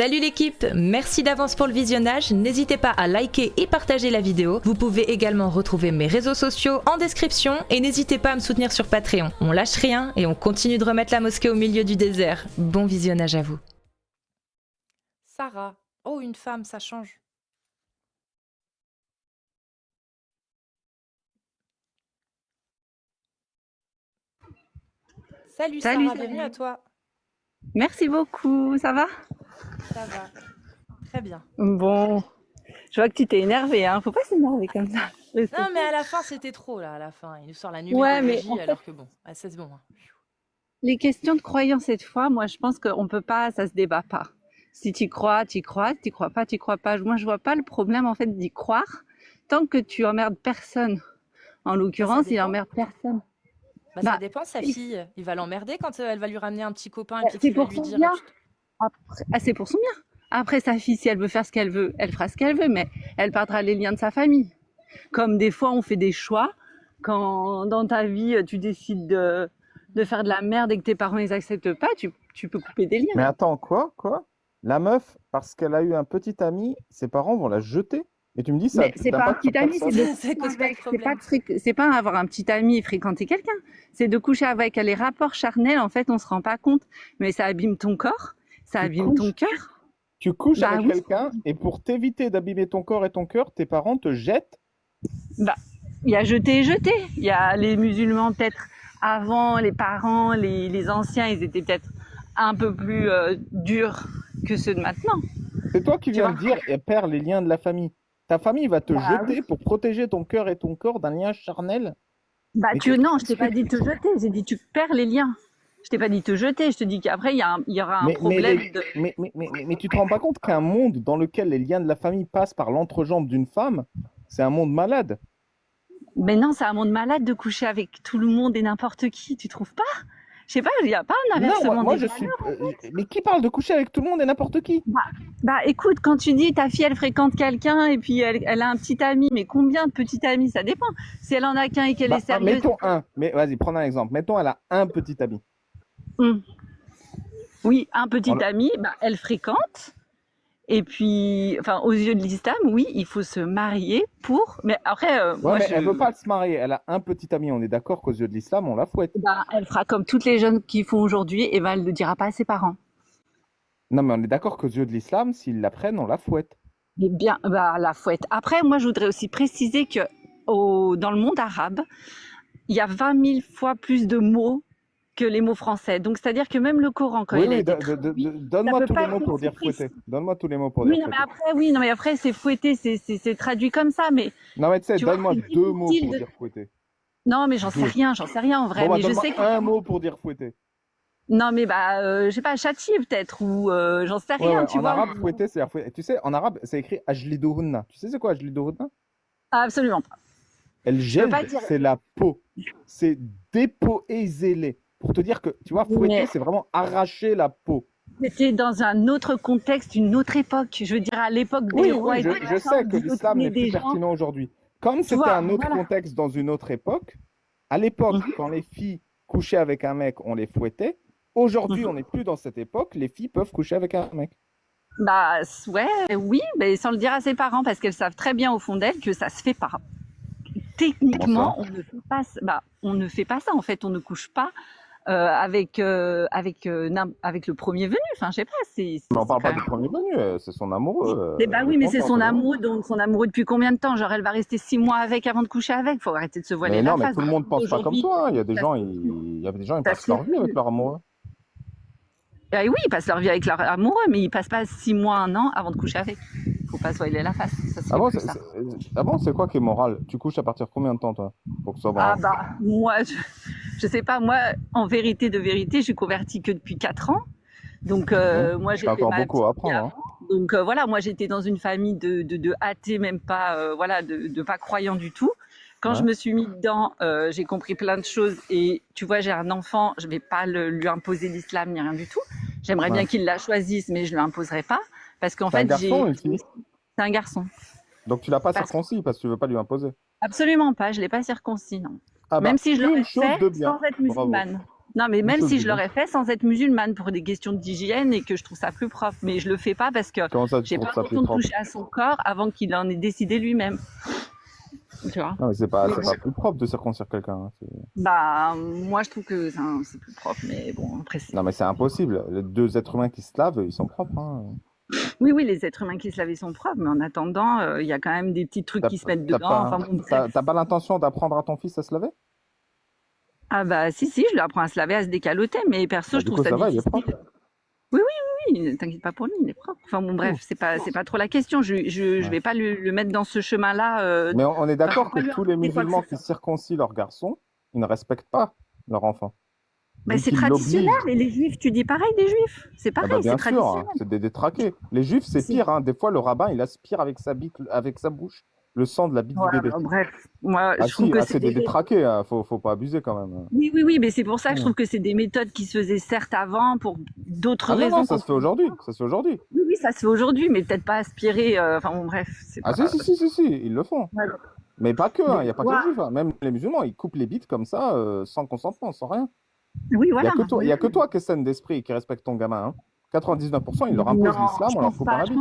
Salut l'équipe, merci d'avance pour le visionnage, n'hésitez pas à liker et partager la vidéo. Vous pouvez également retrouver mes réseaux sociaux en description et n'hésitez pas à me soutenir sur Patreon. On lâche rien et on continue de remettre la mosquée au milieu du désert. Bon visionnage à vous. Sarah. Oh, une femme, ça change. Salut Sarah, bienvenue à toi. Merci beaucoup, ça va? Ça va. Très bien. Bon, je vois que tu t'es énervée, hein. Faut pas s'énerver comme ça. Non, mais à la fin, c'était trop, là, à la fin. Il nous sort la Ouais, mais numérologie, alors que bon, c'est bon. Hein. Les questions de croyance cette fois, moi je pense qu'on peut pas, ça se débat pas. Si tu crois, tu crois, si tu crois pas, tu crois pas. Moi je vois pas le problème en fait d'y croire tant que tu emmerdes personne. En l'occurrence, il emmerde personne. Ça dépend, sa fille. Il va l'emmerder quand elle va lui ramener un petit copain et puis c'est qu'il va pour lui son dire. bien. Après, c'est pour son bien. Après, sa fille, si elle veut faire ce qu'elle veut, elle fera ce qu'elle veut, mais elle perdra les liens de sa famille. Comme des fois, on fait des choix. Quand dans ta vie, tu décides de faire de la merde et que tes parents les acceptent pas, tu peux couper des liens. Mais attends, quoi? La meuf, parce qu'elle a eu un petit ami, ses parents vont la jeter? Et tu me dis ça. Mais c'est pas un petit ami, c'est pas avoir un petit ami et fréquenter quelqu'un. C'est de coucher avec. Les rapports charnels, en fait, on se rend pas compte, mais ça abîme ton corps, ça abîme ton cœur. Tu couches avec quelqu'un et pour t'éviter d'abîmer ton corps et ton cœur, tes parents te jettent? Il y a jeter et jeter. Il y a les musulmans peut-être avant, les parents, les anciens, ils étaient peut-être un peu plus durs que ceux de maintenant. C'est toi qui viens de dire et perds les liens de la famille. Ta famille va te jeter pour protéger ton cœur et ton corps d'un lien charnel? Non, je t'ai pas dit te jeter, j'ai dit tu perds les liens. Je t'ai pas dit te jeter, je te dis qu'après il y aura un problème mais tu te rends pas compte qu'un monde dans lequel les liens de la famille passent par l'entrejambe d'une femme, c'est un monde malade? Mais non, c'est un monde malade de coucher avec tout le monde et n'importe qui, tu trouves pas? Je sais pas, il n'y a pas un inversement des valeurs. Mais qui parle de coucher avec tout le monde et n'importe qui? Écoute, quand tu dis ta fille elle fréquente quelqu'un et puis elle a un petit ami, mais combien de petits amis? Ça dépend. Si elle en a qu'un et qu'elle est sérieuse. Mettons un, mais vas-y, prends un exemple. Mettons elle a un petit ami. Oui, un petit ami, elle fréquente. Et puis, enfin, aux yeux de l'islam, oui, il faut se marier pour. Mais après, elle veut pas se marier. Elle a un petit ami. On est d'accord qu'aux yeux de l'islam, on la fouette. Elle fera comme toutes les jeunes qui font aujourd'hui, et elle ne dira pas à ses parents. Non, mais on est d'accord qu'aux yeux de l'islam, s'ils la prennent, on la fouette. Eh bien, la fouette. Après, moi, je voudrais aussi préciser que dans le monde arabe, il y a 20 000 fois plus de mots que les mots français. Donc, c'est-à-dire que même le Coran, quand il a été traduit, donne-moi tous les mots pour dire fouetter. Donne-moi tous les mots pour dire fouetter. Mais après, c'est fouetter, c'est traduit comme ça, mais... Non, mais tu sais, donne-moi deux mots pour dire fouetter. Non, mais j'en sais rien en vrai. Mais je sais un mot pour dire fouetter. Non, mais je sais pas, châtier peut-être, ou j'en sais rien, tu vois. En arabe, fouetter, c'est fouetter. Tu sais, en arabe, c'est écrit ajliduhunna. Tu sais c'est quoi ajliduhunna? Absolument pas. Elle gèle, c'est la peau. C'est dépoéser-les. Pour te dire que, tu vois, fouetter, c'est vraiment arracher la peau. C'était dans un autre contexte, une autre époque. Je veux dire, à l'époque des rois. Je sais que l'islam n'est plus pertinent aujourd'hui. Comme c'était un autre contexte dans une autre époque, à l'époque, quand les filles couchaient avec un mec, on les fouettait. Aujourd'hui, on n'est plus dans cette époque. Les filles peuvent coucher avec un mec. Oui, mais sans le dire à ses parents, parce qu'elles savent très bien au fond d'elles que ça se fait pas. Techniquement, on ne fait pas ça. En fait, on ne couche pas avec le premier venu. Enfin, je sais pas. Mais on parle pas du premier venu, c'est son amoureux. Oui, mais c'est son amoureux. Donc, son amoureux depuis combien de temps? Genre, elle va rester 6 mois avec avant de coucher avec. Faut arrêter de se voiler la face. Mais tout le monde pense pas comme toi. Il y a des gens, ils passent leur vie avec leur amoureux. Oui, ils passent leur vie avec leur amoureux, mais ils passent pas 6 mois, 1 an avant de coucher avec. Faut pas se voiler la face. Ah bon, c'est quoi qui est moral? Tu couches à partir de combien de temps, toi, pour que ce soit moral? Moi, je sais pas. Moi, en vérité, je suis convertie que depuis 4 ans. Donc, moi, j'ai encore beaucoup à apprendre. Hein. Donc, voilà, moi, j'étais dans une famille de athées, même pas, de pas croyants du tout. Quand je me suis mis dedans, j'ai compris plein de choses. Et tu vois, j'ai un enfant, je vais pas lui imposer l'islam ni rien du tout. J'aimerais bien qu'il la choisisse, mais je le imposerai pas. Parce qu'en fait, c'est un garçon. Donc tu l'as pas circoncis parce que tu veux pas lui imposer? Absolument pas, je l'ai pas circoncis, non. Même si je l'aurais fait sans être musulmane. Non, mais Une même chose si du je genre. l'aurais fait sans être musulmane pour des questions d'hygiène et que je trouve ça plus propre. Mais je le fais pas parce que Comment ça, tu j'ai trouves pas ça plus l'intention de propre? toucher à son corps avant qu'il en ait décidé lui-même. Tu vois? Non, mais c'est Mais pas bon, plus propre de circoncire quelqu'un, hein. bah, moi, je trouve que c'est plus propre. Mais bon, après, Non, mais c'est impossible. Les deux êtres humains qui se lavent, ils sont propres, hein. oui, oui, les êtres humains qui se lavent, ils sont propres. Mais en attendant, il y a quand même des petits trucs T'as qui se mettent t'as dedans. pas, Enfin bon, bref. t'as pas l'intention d'apprendre à ton fils à se laver? Ah bah, si, je lui apprends à se laver, à se décaloter. Mais perso, Bah, je du trouve coup, ça ça va, il est difficile. propre. Oui, ne t'inquiète pas pour lui, il est propre. Enfin bon, bref, c'est pas trop la question. Je Ouais. vais pas le mettre dans ce chemin-là. Mais on est Enfin, je d'accord vais que pas lui tous les imposer quoi que musulmans ce qui soit. circoncient leurs garçons, ils ne respectent pas leur enfant. Bah, Vu c'est qu'ils traditionnel. l'obligent. Et les juifs, tu dis pareil des juifs. C'est Ah bah pareil, c'est bien sûr, hein, traditionnel. c'est des détraqués. Les juifs, c'est C'est- pire, hein. Des fois, le rabbin, il aspire avec sa bite, avec sa bouche, le sang de la bite du Voilà, bébé. bah, bref, moi, Ah je trouve si, que ah, c'est c'est des détraqués, hein. Faut pas abuser quand même, hein. Oui, mais c'est pour ça que je Ouais. trouve que c'est des méthodes qui se faisaient certes avant pour d'autres Ah non, non, raisons ça se fait aujourd'hui. Ça se fait aujourd'hui. Oui, ça se fait aujourd'hui, mais peut-être pas aspirer. Enfin bon, bref, c'est Ah pas. si, ils le font. Voilà. Mais pas que, hein. Il Donc, n'y a pas que les juifs, hein. Même les musulmans, ils coupent les bites comme ça, sans consentement, sans rien. oui, Il n'y voilà. a que toi, il y a que toi qui es saine d'esprit et qui respecte ton gamin, hein. 99%, ils leur Non, imposent l'islam, je on leur pense coupe pas. la bite.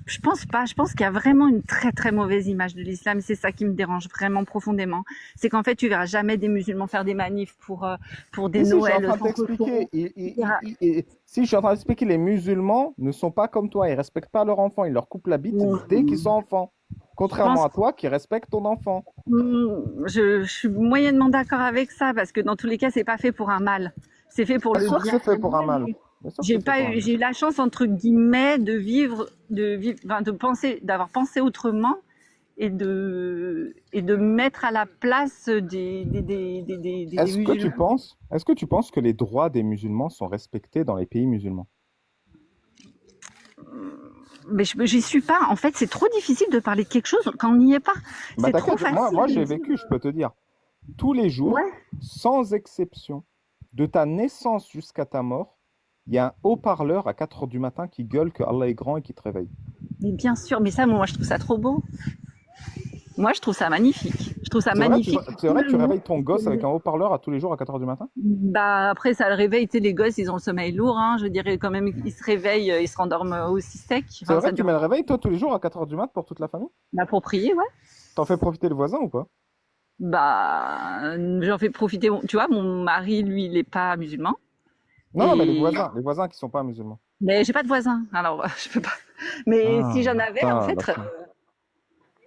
Je pense pas. Je pense qu'il y a vraiment une très très mauvaise image de l'islam. C'est ça qui me dérange vraiment profondément. C'est qu'en fait, tu verras jamais des musulmans faire des manifs pour des Si, je suis en Noëls train de sans t'expliquer. coton. Si, je suis en train d'expliquer, les musulmans ne sont pas comme toi. Ils respectent pas leur enfant. Ils leur coupent la bite dès qu'ils sont enfants. Je Contrairement pense à toi qui respecte ton enfant. Je suis moyennement d'accord avec ça parce que dans tous les cas, c'est pas fait pour un mal. C'est fait pour Bien le sûr que bien. c'est fait pour un mal. Bien sûr que c'est fait pour un mal. J'ai eu la chance entre guillemets enfin, d'avoir pensé autrement et de mettre à la place des musulmans. Est-ce que tu penses que les droits des musulmans sont respectés dans les pays musulmans? Mais j'y suis pas. En fait, c'est trop difficile de parler de quelque chose quand on n'y est pas. Bah, C'est trop t'inquiète, facile. moi de j'ai dire. vécu, je peux te dire, tous les jours, Ouais. sans exception, de ta naissance jusqu'à ta mort, il y a un haut-parleur à 4 heures du matin qui gueule que Allah est grand et qui te réveille. Mais bien sûr. Mais ça, moi, je trouve ça trop beau. Moi, je trouve ça magnifique. Je trouve ça magnifique. C'est vrai que tu réveilles ton gosse avec un haut-parleur à tous les jours à 4 heures du matin? Bah après ça le réveille, tu sais, les gosses ils ont le sommeil lourd, hein. Je dirais quand même ils se réveillent, ils se rendorment aussi sec. C'est Enfin, vrai ça que tu dure mets le réveil, toi, tous les jours à 4 heures du matin pour toute la famille? l'approprié, ouais. T'en fais profiter le voisin ou pas? Bah j'en fais profiter. Tu vois, mon mari lui il est pas musulman Non, mais et les voisins qui sont pas musulmans. mais j'ai pas de voisin, alors je peux pas. Mais Ah, si j'en avais en putain, fait, d'accord.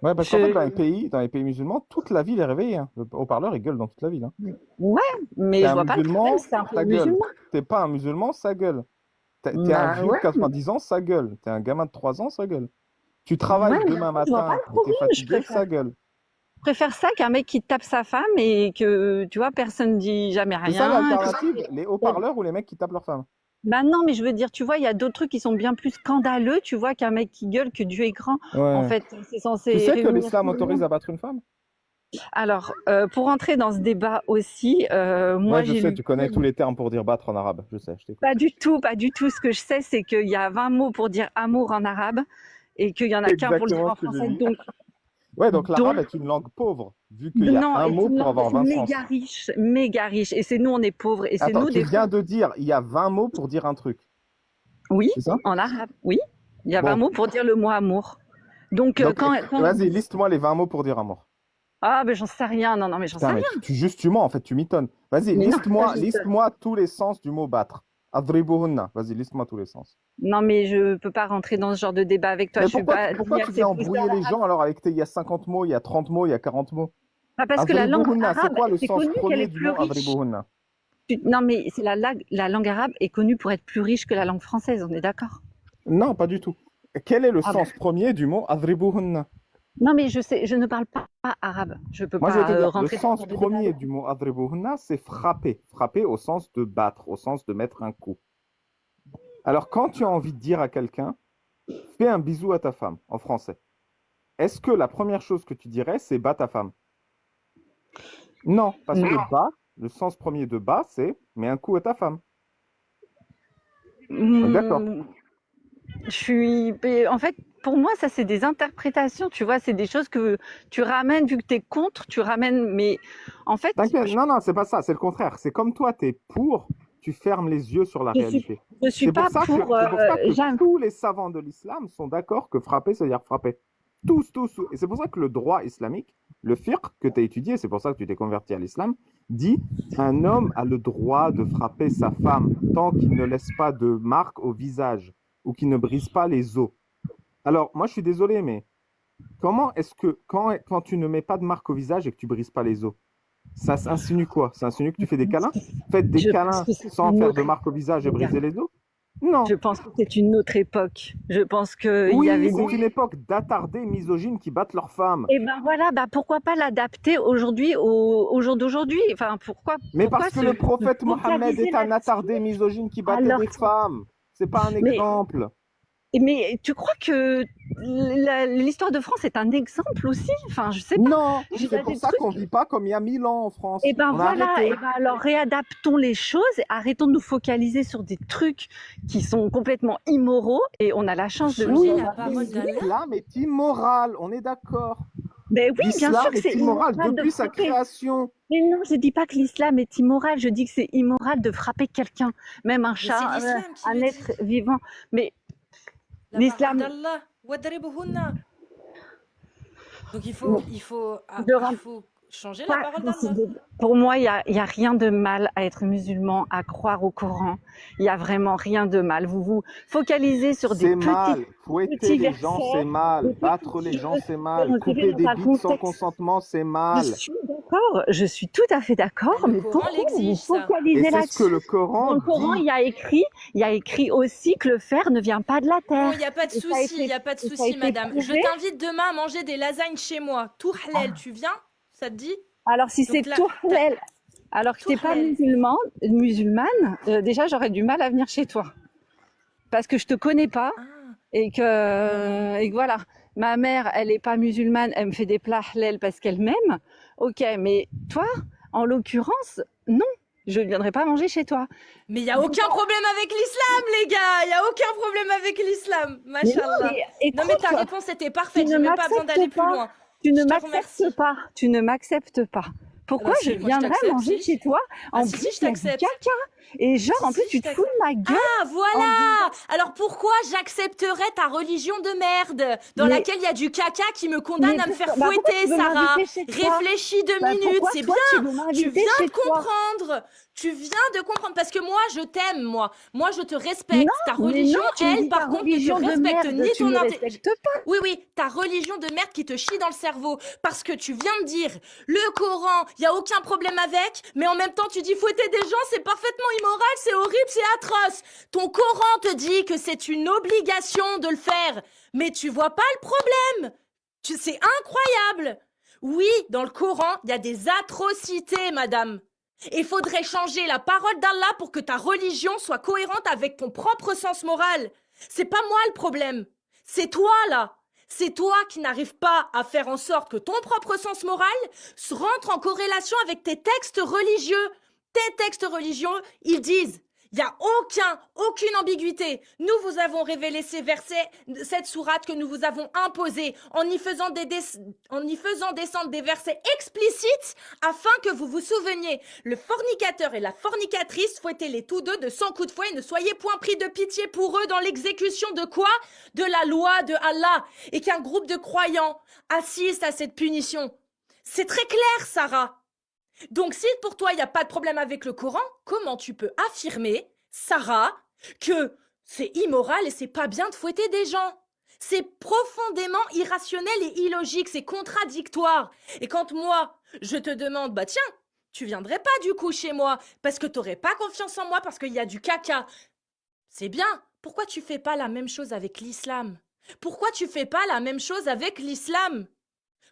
Ouais, parce qu'en fait, je dans les pays musulmans, toute la ville est réveillée, hein. Le haut-parleur, il gueule dans toute la ville, hein. ouais, mais T'es je un vois pas le problème, musulman, c'est un peu ça gueule. musulman. T'es pas un musulman, ça gueule. T'es un Bah vieux de ouais, 90 ans, ça gueule. T'es un gamin de 3 ans, ça gueule. Tu travailles ouais, mais demain je vois pas matin le et t'es problème. Je fatigué, ça gueule. préfère ça qu'un mec qui tape sa femme et que tu vois personne dit jamais C'est ça rien. l'alternative, les haut-parleurs ou les mecs qui tapent leur femme. Bah non, mais je veux dire, tu vois, il y a d'autres trucs qui sont bien plus scandaleux, tu vois, qu'un mec qui gueule que Dieu est grand. En Ouais. fait, c'est censé Tu sais que réunir l'islam tout le autorise monde. à battre une femme? Alors, pour entrer dans ce débat aussi, moi Ouais, je j'ai sais, lu tu connais tous les termes pour dire battre en arabe. Je sais, je t'écoute. pas du tout, pas du tout. Ce que je sais, c'est qu'il y a 20 mots pour dire amour en arabe et qu'il y en a qu'un pour le dire Exactement en ce que j'ai français. dit. Ouais, donc l'arabe est une langue pauvre, vu qu'il y a Non, un est mot une pour avoir langue 20 sens. méga riche. Et c'est nous, on est pauvres. Et c'est Attends, nous, tu des viens fois. de dire, il y a 20 mots pour dire un truc, Oui, c'est ça? en arabe, oui. Il y a 20 Bon, mots pour dire le mot amour. Donc, donc quand... vas-y, liste-moi les 20 mots pour dire amour. Ah, ben j'en sais rien. Non, mais j'en sais Putain, mais rien. tu mens, en fait, tu mitonnes. Vas-y, Mais non, liste-moi, pas juste. liste-moi tous les sens du mot battre. Adribuhunna. Vas-y, liste-moi tous les sens. Non, mais je peux pas rentrer dans ce genre de débat avec toi. Mais Je suis pas pourquoi ni tu assez viens poussée embrouiller à les gens alors avec il y a 50 mots, il y a 30 mots, il y a 40 mots? Pas parce que la langue Adribuhunna, c'est arabe, quoi le c'est sens connu qu'elle premier est du plus mot riche. Adribuhunna? Non, mais c'est la langue arabe est connue pour être plus riche que la langue française. On est d'accord? Non, pas du tout. Quel est le Ah sens premier du mot Adribuhunna? non, mais je sais, je ne parle pas arabe. Je peux Moi, je vais pas te dire, le rentrer dans ce sens genre de débat premier avec du mot Adribuhunna, c'est frapper. Frapper au sens de battre, au sens de mettre un coup. Alors, quand tu as envie de dire à quelqu'un, fais un bisou à ta femme, en français, est-ce que la première chose que tu dirais, c'est bats ta femme? Non, parce Non. que bas, le sens premier de bas, c'est mets un coup à ta femme. Hmm, D'accord. je suis, en fait, pour moi, ça, c'est des interprétations, tu vois, c'est des choses que tu ramènes, vu que tu es contre, tu ramènes, mais en fait, T'inquiète, non, c'est pas ça, c'est le contraire. C'est comme toi, tu es pour, tu fermes les yeux sur la réalité. je suis C'est pour pas ça que, pour, c'est pour ça que tous les savants de l'islam sont d'accord que frapper, c'est-à-dire frapper. Tous. Et c'est pour ça que le droit islamique, le fiqh que tu as étudié, c'est pour ça que tu t'es converti à l'islam, dit un homme a le droit de frapper sa femme tant qu'il ne laisse pas de marque au visage ou qu'il ne brise pas les os. Alors, moi, je suis désolé, mais comment est-ce que quand tu ne mets pas de marque au visage et que tu brises pas les os, ça insinue quoi? Ça insinue que tu fais des câlins? Faites des câlins sans faire de marque au visage et briser les os? Non. Je pense que c'est une autre époque. Je pense que oui, y avait c'est une époque d'attardés misogynes qui battent leurs femmes. Et ben voilà, pourquoi pas l'adapter aujourd'hui au jour d'aujourd'hui? Enfin, Mais parce que le prophète Mohammed est un attardé misogyne qui battait des femmes. C'est pas un exemple. Mais tu crois que l'histoire de France est un exemple aussi? Enfin, je sais pas. Non, c'est pour ça qu'on ne vit pas comme il y a 1000 ans en France. Et ben voilà, alors réadaptons les choses, arrêtons de nous focaliser sur des trucs qui sont complètement immoraux et on a la chance de oui, l'islam est immoral, on est d'accord. Ben oui, bien sûr que c'est immoral depuis sa création. Mais non, je dis pas que l'islam est immoral, je dis que c'est immoral de frapper quelqu'un, même un chat, un être vivant. Mais l'islam. Donc il faut changer la parole d'Allah. Pour moi, il y a rien de mal à être musulman, à croire au Coran. Il y a vraiment rien de mal. Vous vous focalisez sur des petits. C'est mal. Fouetter les gens, c'est mal. Battre les gens, c'est mal. Couper des bites sans consentement, c'est mal. Je suis tout à fait d'accord. Mais pourquoi vous focalisez là-dessus? C'est ce que le Coran Dans le Coran, il y a écrit aussi que le fer ne vient pas de la terre. Il n'y a pas de souci, il n'y a pas de souci, madame. Je t'invite demain à manger des lasagnes chez moi. Tout halal, tu viens? Ça te dit? Alors, si c'est tout halal, alors que tu n'es pas musulmane, déjà, j'aurais du mal à venir chez toi. Parce que je ne te connais pas et que voilà. Ma mère, elle n'est pas musulmane, elle me fait des plats halal parce qu'elle m'aime. Ok, mais toi, en l'occurrence, non. Je ne viendrai pas manger chez toi. Mais il n'y a aucun problème avec l'islam, les gars. Il n'y a aucun problème avec l'islam. Machallah. Non, mais ta réponse était parfaite. Je n'ai même pas besoin d'aller plus loin. Tu ne m'acceptes pas. Tu ne m'acceptes pas. Pourquoi je viendrais manger chez toi en plus je t'accepte. Caca et genre en plus tu te fous de ma gueule. Ah voilà. Alors pourquoi j'accepterais ta religion de merde dans laquelle il y a du caca qui me condamne à me faire fouetter, Sarah? Réfléchis 2 minutes, c'est bien. Tu viens de comprendre. Tu viens de comprendre parce que moi je t'aime, moi je te respecte. Ta religion, elle, par contre, ne te respecte ni ton intelligence. Oui, ta religion de merde qui te chie dans le cerveau parce que tu viens de dire le Coran, il y a aucun problème avec, mais en même temps tu dis fouetter des gens, c'est parfaitement immoral, c'est horrible, c'est atroce. Ton Coran te dit que c'est une obligation de le faire, mais tu vois pas le problème. C'est incroyable. Oui, dans le Coran, il y a des atrocités, madame. Il faudrait changer la parole d'Allah pour que ta religion soit cohérente avec ton propre sens moral. C'est pas moi le problème. C'est toi, là. C'est toi qui n'arrives pas à faire en sorte que ton propre sens moral rentre en corrélation avec tes textes religieux. Tes textes religieux, ils disent, il n'y a aucune ambiguïté. Nous vous avons révélé ces versets, cette sourate que nous vous avons imposée en y faisant descendre des versets explicites afin que vous vous souveniez. Le fornicateur et la fornicatrice, fouettez-les tous deux de 100 coups de fouet et ne soyez point pris de pitié pour eux dans l'exécution de quoi? De la loi de Allah. Et qu'un groupe de croyants assiste à cette punition. C'est très clair, Sarah. Donc, si pour toi, il n'y a pas de problème avec le Coran, comment tu peux affirmer, Sarah, que c'est immoral et c'est pas bien de fouetter des gens? C'est profondément irrationnel et illogique, c'est contradictoire. Et quand moi, je te demande, bah tiens, tu viendrais pas du coup chez moi parce que t'aurais pas confiance en moi parce qu'il y a du caca. C'est bien. Pourquoi tu fais pas la même chose avec l'islam? Pourquoi tu fais pas la même chose avec l'islam?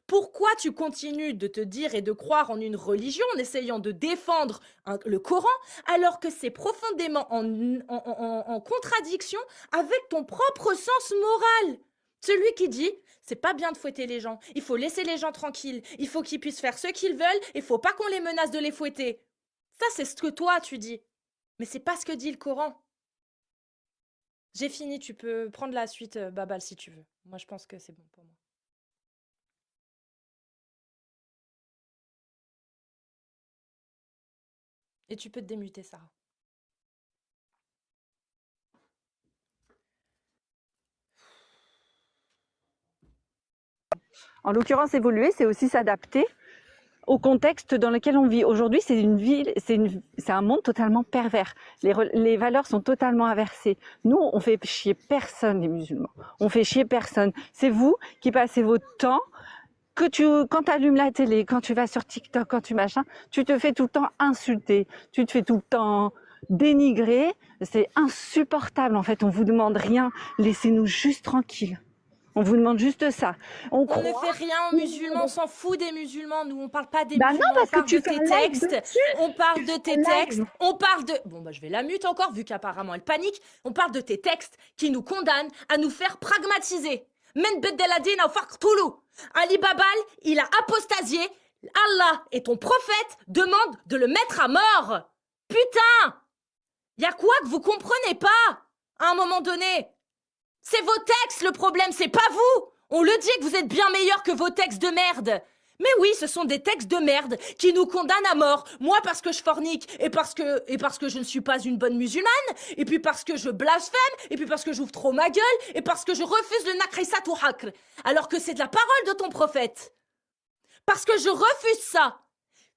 Pourquoi tu continues de te dire et de croire en une religion en essayant de défendre le Coran alors que c'est profondément en contradiction avec ton propre sens moral? Celui qui dit c'est pas bien de fouetter les gens, il faut laisser les gens tranquilles, il faut qu'ils puissent faire ce qu'ils veulent, il faut pas qu'on les menace de les fouetter. Ça c'est ce que toi tu dis, mais c'est pas ce que dit le Coran. J'ai fini, tu peux prendre la suite, Babal, si tu veux. Moi, je pense que c'est bon pour moi. Et tu peux te démuter, Sarah. En l'occurrence, évoluer, c'est aussi s'adapter au contexte dans lequel on vit. Aujourd'hui, c'est un monde totalement pervers. Les valeurs sont totalement inversées. Nous, on fait chier personne, les musulmans. On fait chier personne. C'est vous qui passez votre temps quand tu allumes la télé, quand tu vas sur TikTok, quand tu machin, tu te fais tout le temps insulter, tu te fais tout le temps dénigrer. C'est insupportable, en fait. On vous demande rien. Laissez-nous juste tranquilles. On vous demande juste ça. On ne fait rien aux musulmans, on s'en fout des musulmans. Nous, on parle pas des musulmans, non, parce on parle que tu de tes textes. On parle de tes textes. On parle de... Bon, bah, je vais la mute encore, vu qu'apparemment elle panique. On parle de tes textes qui nous condamnent à nous faire pragmatiser. Men beddeladina ou farqtoulou. Ali Babal, il a apostasié. Allah et ton prophète demandent de le mettre à mort. Putain! Y a quoi que vous comprenez pas à un moment donné? C'est vos textes le problème, c'est pas vous. On le dit que vous êtes bien meilleurs que vos textes de merde. Mais oui, ce sont des textes de merde qui nous condamnent à mort. Moi parce que je fornique et parce que je ne suis pas une bonne musulmane, et puis parce que je blasphème, et puis parce que j'ouvre trop ma gueule, et parce que je refuse le nakrissa ou hakr, alors que c'est de la parole de ton prophète. Parce que je refuse ça.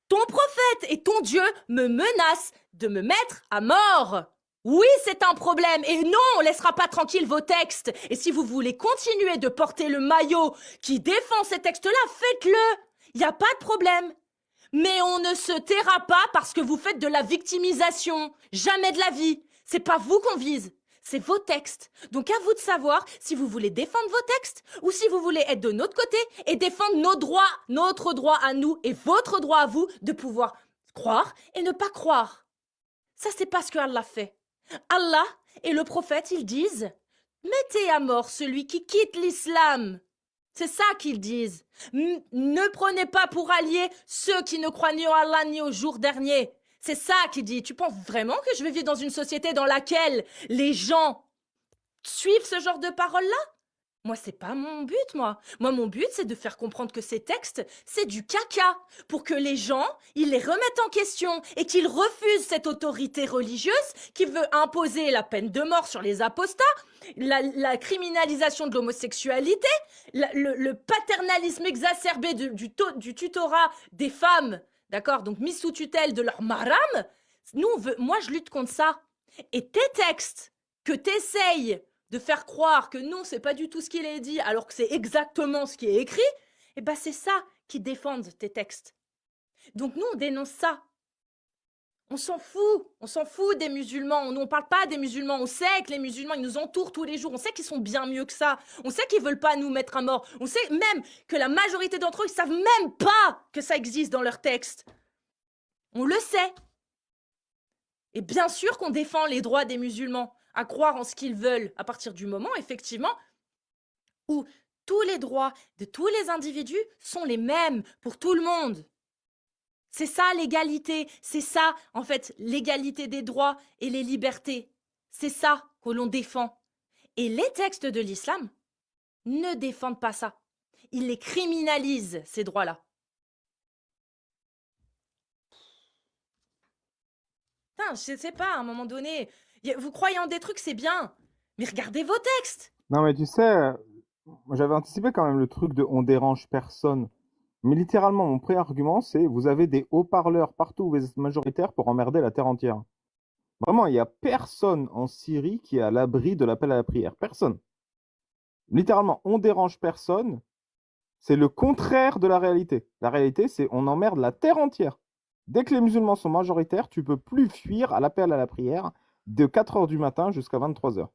Ton prophète et ton Dieu me menacent de me mettre à mort. Oui, c'est un problème. Et non, on laissera pas tranquille vos textes. Et si vous voulez continuer de porter le maillot qui défend ces textes-là, faites-le. Il n'y a pas de problème. Mais on ne se taira pas parce que vous faites de la victimisation. Jamais de la vie. C'est pas vous qu'on vise. C'est vos textes. Donc à vous de savoir si vous voulez défendre vos textes ou si vous voulez être de notre côté et défendre nos droits, notre droit à nous et votre droit à vous de pouvoir croire et ne pas croire. Ça, c'est pas ce que Allah fait. Allah et le prophète, ils disent « Mettez à mort celui qui quitte l'islam ». C'est ça qu'ils disent. Ne prenez pas pour alliés ceux qui ne croient ni en Allah ni au jour dernier. C'est ça qu'il dit. Tu penses vraiment que je vais vivre dans une société dans laquelle les gens suivent ce genre de paroles-là? Moi, c'est pas mon but, moi. Moi, mon but, c'est de faire comprendre que ces textes, c'est du caca. Pour que les gens, ils les remettent en question et qu'ils refusent cette autorité religieuse qui veut imposer la peine de mort sur les apostats, la criminalisation de l'homosexualité, le paternalisme exacerbé du tutorat des femmes, d'accord, donc mis sous tutelle de leur maram. Moi, je lutte contre ça. Et tes textes que t'essayes de faire croire que non, c'est pas du tout ce qu'il est dit, alors que c'est exactement ce qui est écrit, eh ben c'est ça qui défendent tes textes. Donc nous, on dénonce ça. On s'en fout des musulmans, on ne parle pas des musulmans, on sait que les musulmans, ils nous entourent tous les jours, on sait qu'ils sont bien mieux que ça, on sait qu'ils veulent pas nous mettre à mort, on sait même que la majorité d'entre eux, ils savent même pas que ça existe dans leurs textes. On le sait. Et bien sûr qu'on défend les droits des musulmans à croire en ce qu'ils veulent, à partir du moment, effectivement, où tous les droits de tous les individus sont les mêmes pour tout le monde. C'est ça l'égalité, c'est ça, en fait, l'égalité des droits et les libertés. C'est ça que l'on défend. Et les textes de l'islam ne défendent pas ça. Ils les criminalisent, ces droits-là. Putain, je sais pas, à un moment donné... Vous croyez en des trucs, c'est bien. Mais regardez vos textes. Non, mais tu sais, j'avais anticipé quand même le truc de on dérange personne. Mais littéralement, mon pré-argument, c'est vous avez des haut-parleurs partout où vous êtes majoritaires pour emmerder la terre entière. Vraiment, il n'y a personne en Syrie qui est à l'abri de l'appel à la prière. Personne. Littéralement, on dérange personne. C'est le contraire de la réalité. La réalité, c'est on emmerde la terre entière. Dès que les musulmans sont majoritaires, tu peux plus fuir à l'appel à la prière de 4h du matin jusqu'à 23h.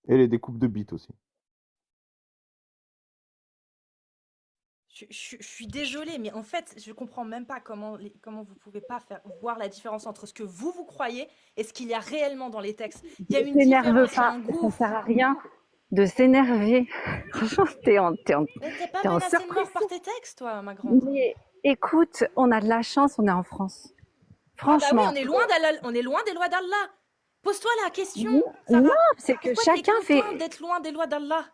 Et les découpes de bits aussi. Je suis désolée, mais en fait, je comprends même pas comment vous pouvez pas voir la différence entre ce que vous croyez et ce qu'il y a réellement dans les textes. Il y a une différence, pas, ça sert à rien de s'énerver. Franchement, t'es Mais t'es pas menacée de mort par tes textes, toi, ma grande. Écoute, on a de la chance, on est en France. Franchement. Ah bah oui, on est loin des lois d'Allah. Pose-toi la question. Non, c'est que chacun fait. D'être loin des lois d'Allah.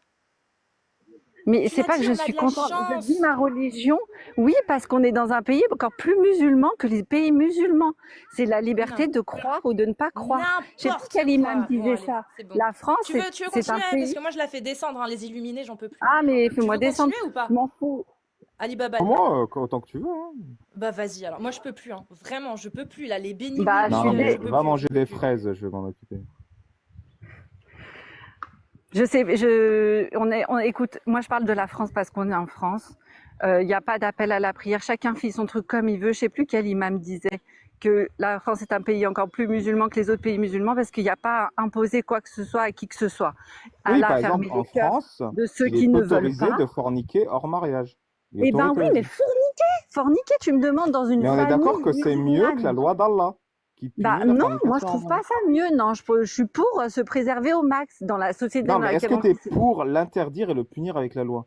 Mais c'est pas que je suis contente. Je dis ma religion. Oui, parce qu'on est dans un pays encore plus musulman que les pays musulmans. C'est la liberté de croire ou de ne pas croire. Je sais pas quel imam disait ça. La France, c'est un pays. Tu veux continuer parce que moi je la fais descendre, hein, les illuminés, j'en peux plus. Ah mais fais-moi descendre. Ou pas? Je m'en fous. Ali Baba. Moi, autant que tu veux. Hein. Bah vas-y alors. Moi je peux plus. Hein. Vraiment, je peux plus. Là, les bénis. Bah, va manger des fraises, je vais m'en occuper. Je sais, écoute, moi je parle de la France parce qu'on est en France. Il n'y a pas d'appel à la prière. Chacun fait son truc comme il veut. Je sais plus quel imam disait que la France est un pays encore plus musulman que les autres pays musulmans parce qu'il n'y a pas à imposer quoi que ce soit à qui que ce soit. Oui, par exemple, en France, de ceux il qui est ne veulent autorisé pas. de forniquer hors mariage. Eh ben oui, mais forniquer, tu me demandes dans une famille. Mais on est d'accord que c'est mieux que la loi d'Allah. Bah non, moi je trouve pas ça mieux. Non, je suis pour se préserver au max dans la société. Non, mais est-ce que tu es pour l'interdire et le punir avec la loi?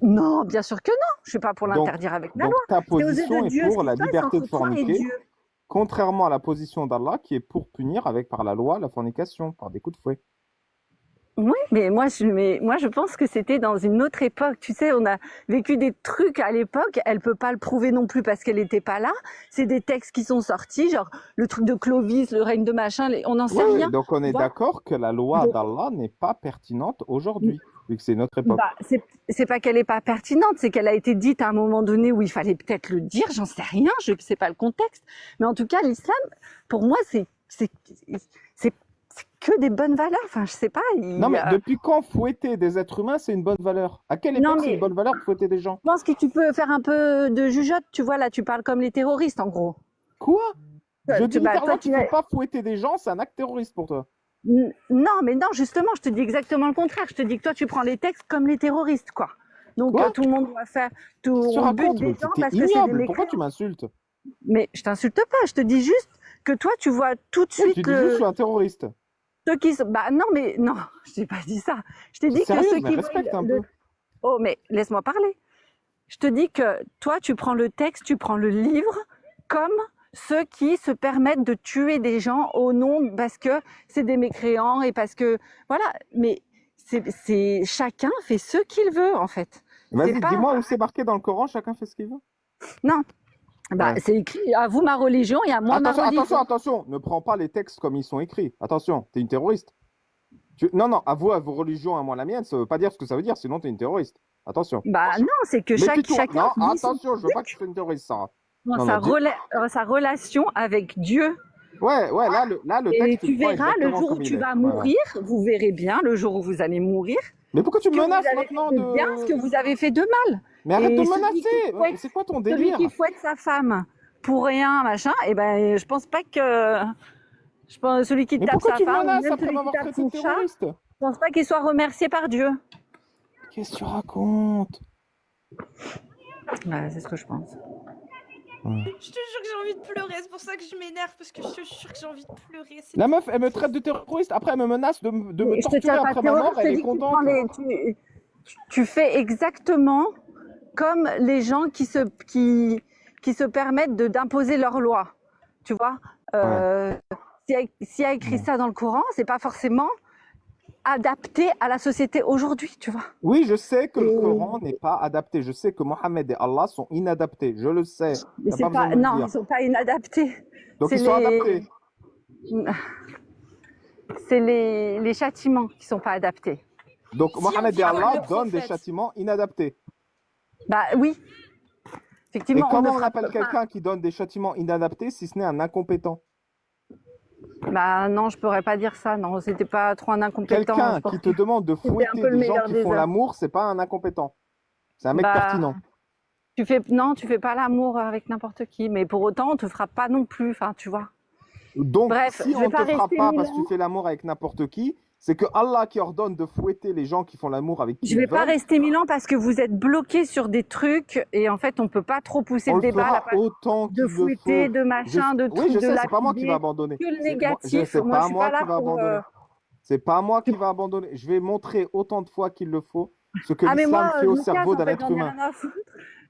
Non, bien sûr que non. Je suis pas pour l'interdire avec la loi. Donc ta position est pour la liberté de forniquer, contrairement à la position d'Allah qui est pour punir par la loi la fornication, par des coups de fouet. Oui, mais moi je pense que c'était dans une autre époque. Tu sais, on a vécu des trucs à l'époque. Elle peut pas le prouver non plus parce qu'elle n'était pas là. C'est des textes qui sont sortis, genre le truc de Clovis, le règne de machin. On n'en sait rien. Donc on est d'accord que la loi d'Allah n'est pas pertinente aujourd'hui, vu que c'est notre époque. Bah, c'est pas qu'elle est pas pertinente, c'est qu'elle a été dite à un moment donné où il fallait peut-être le dire. J'en sais rien, je sais pas le contexte. Mais en tout cas, l'islam, pour moi, c'est que des bonnes valeurs. Enfin, je sais pas. Non, mais depuis quand fouetter des êtres humains, c'est une bonne valeur? À quelle époque c'est une bonne valeur de fouetter des gens? Je pense que tu peux faire un peu de jugeote. Tu vois, là, tu parles comme les terroristes, en gros. Quoi? Je dis littéralement, tu ne peux pas fouetter des gens, c'est un acte terroriste pour toi. Non, mais non, justement, je te dis exactement le contraire. Je te dis que toi, tu prends les textes comme les terroristes, quoi. Donc, tout le monde doit faire tout le but des gens parce que c'est des mécréants. Pourquoi tu m'insultes? Mais je t'insulte pas, je te dis juste que toi, tu vois tout de suite tu dis juste que je suis un terroriste. Ceux qui sont... Bah non, mais non, je t'ai pas dit ça. Je t'ai dit que ceux qui respectent un peu. Oh, mais laisse-moi parler. Je te dis que toi, tu prends le texte, tu prends le livre comme ceux qui se permettent de tuer des gens au nom parce que c'est des mécréants et parce que voilà. Mais c'est chacun fait ce qu'il veut en fait. Vas-y, dis-moi où c'est marqué dans le Coran. Chacun fait ce qu'il veut. Non. Bah, c'est écrit à vous ma religion et à moi ma religion. Attention, ne prends pas les textes comme ils sont écrits. Attention, t'es une terroriste. Non, à vos religions, à moi la mienne, ça veut pas dire ce que ça veut dire, sinon t'es une terroriste. Attention. Bah non, c'est que chacun. Non, attention, je veux pas que tu sois une terroriste, Sarah. Non, sa relation avec Dieu. Ouais, là le texte. Et tu verras le jour où tu vas mourir, vous verrez bien le jour où vous allez mourir. Mais pourquoi tu me menaces maintenant de bien ce que vous avez fait de mal? Mais arrête de me menacer. C'est quoi ton délire? Celui qui fouette sa femme pour rien, machin, et ben je pense pas que celui qui tape sa femme, même celui qui tape son chat, je pense pas qu'il soit remercié par Dieu. Qu'est-ce que tu racontes? Bah, c'est ce que je pense. Je te jure que j'ai envie de pleurer, c'est pour ça que je m'énerve, parce que je te jure que j'ai envie de pleurer. La meuf, elle me traite de terroriste, après elle me menace de me torturer après ma mort, elle est contente. Tu fais exactement comme les gens qui se permettent d'imposer leurs lois. Tu vois, s'il y a écrit ça dans le Coran, c'est pas forcément adapté à la société aujourd'hui, tu vois. Oui, je sais que le Coran n'est pas adapté. Je sais que Mohammed et Allah sont inadaptés. Je le sais. Mais non, ils sont pas inadaptés. Donc ils sont adaptés. C'est les châtiments qui sont pas adaptés. Donc Mohammed et Allah donnent des châtiments inadaptés. Bah oui. Effectivement. Et comment on appelle quelqu'un qui donne des châtiments inadaptés si ce n'est un incompétent? Bah non, je pourrais pas dire ça. Non, c'était pas trop un incompétent. Quelqu'un qui te demande de fouetter des gens qui font l'amour, c'est pas un incompétent. C'est un mec pertinent. Tu fais pas l'amour avec n'importe qui, mais pour autant, on te fera pas non plus. Enfin, tu vois. Donc, bref, si on te fera pas parce que tu fais l'amour avec n'importe qui, c'est que Allah qui ordonne de fouetter les gens qui font l'amour avec qui je vais pas rester 1000 ans parce que vous êtes bloqués sur des trucs et en fait on peut pas trop pousser le débat autant de fouetter, de machin, de trucs. Oui, je sais, c'est pas moi qui va abandonner. Que le négatif. C'est pas moi qui va abandonner. C'est pas moi qui va abandonner. Je vais montrer autant de fois qu'il le faut ce que Ah, mais l'islam moi, fait je au me casse, cerveau en d'un fait, être j'en ai humain. rien à foutre.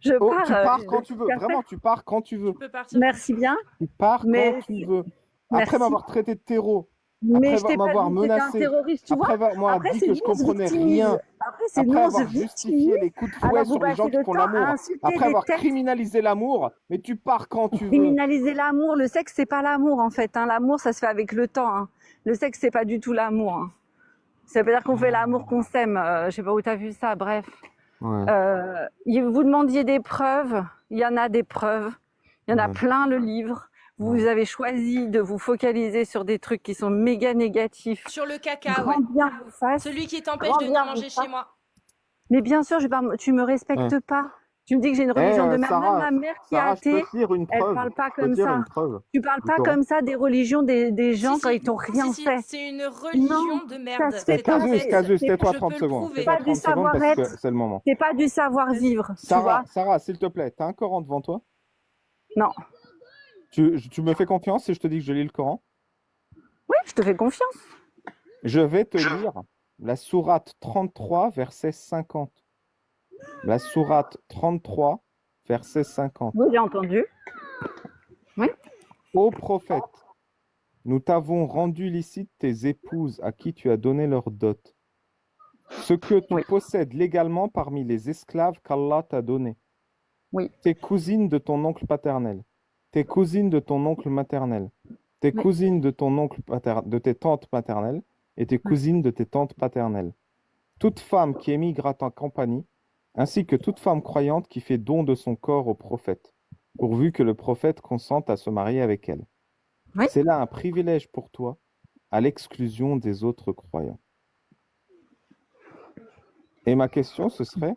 Je Oh, tu pars, pars quand tu veux, vraiment, tu pars quand tu veux. Tu peux partir. merci bien, Tu pars quand mais tu veux. Après merci. m'avoir traité de terreau, Mais après je t'ai pas m'avoir dit que t'étais un menacé, terroriste, tu vois. après m'avoir Après, dit c'est que nous, je on se comprenais victimise. rien, Après, c'est après nous, on se avoir justifié victimise. les coups de Alors, fouet vous sur les gens passez qui le font temps à l'amour, insulter après des avoir têtes. criminalisé l'amour, mais tu pars quand tu veux. Criminaliser l'amour, le sexe, c'est pas l'amour, en fait. Hein. L'amour, ça se fait avec le temps. Hein. Le sexe, c'est pas du tout l'amour. Hein. Ça veut dire qu'on fait l'amour, qu'on s'aime. Je sais pas où t'as vu ça, bref. Ouais. Vous demandiez des preuves. Il y en a des preuves. Il y en a plein, le livre. Vous avez choisi de vous focaliser sur des trucs qui sont méga négatifs. Sur le caca, Grand bien vous fasse. Celui qui t'empêche Grand de bien venir manger vous chez fasse. moi. Mais bien sûr, tu me respectes pas. Tu me dis que j'ai une religion de merde. Sarah, Même ma mère qui est Sarah, je peux athée, te lire une elle preuve. parle pas Je peux comme te lire ça. une preuve. Tu parles pas Coran. comme ça des religions des gens Si, quand si. ils t'ont rien Si, fait. c'est une religion de merde. ça se fait C'est pas. un fait. Casus, C'est tais-toi je 30 peux le secondes. prouver. Tais-toi pas du 30 secondes parce que savoir-être. c'est le moment. C'est pas du savoir-vivre, tu vois. Sarah, s'il te plaît, t'as un Coran devant toi? Non. Tu me fais confiance si je te dis que je lis le Coran? Oui, je te fais confiance. Je vais te lire la sourate 33, verset 50. La sourate 33, verset 50. Vous avez entendu. Ô prophète, nous t'avons rendu licite tes épouses à qui tu as donné leur dot, ce que tu possèdes légalement parmi les esclaves qu'Allah t'a donnés. Oui. Tes cousines de ton oncle paternel, tes cousines de ton oncle maternel, tes cousines de ton oncle de tes tantes maternelles et tes cousines de tes tantes paternelles. Toute femme qui émigre à ta compagnie, ainsi que toute femme croyante qui fait don de son corps au prophète, pourvu que le prophète consente à se marier avec elle. Oui. C'est là un privilège pour toi, à l'exclusion des autres croyants. Et ma question, ce serait,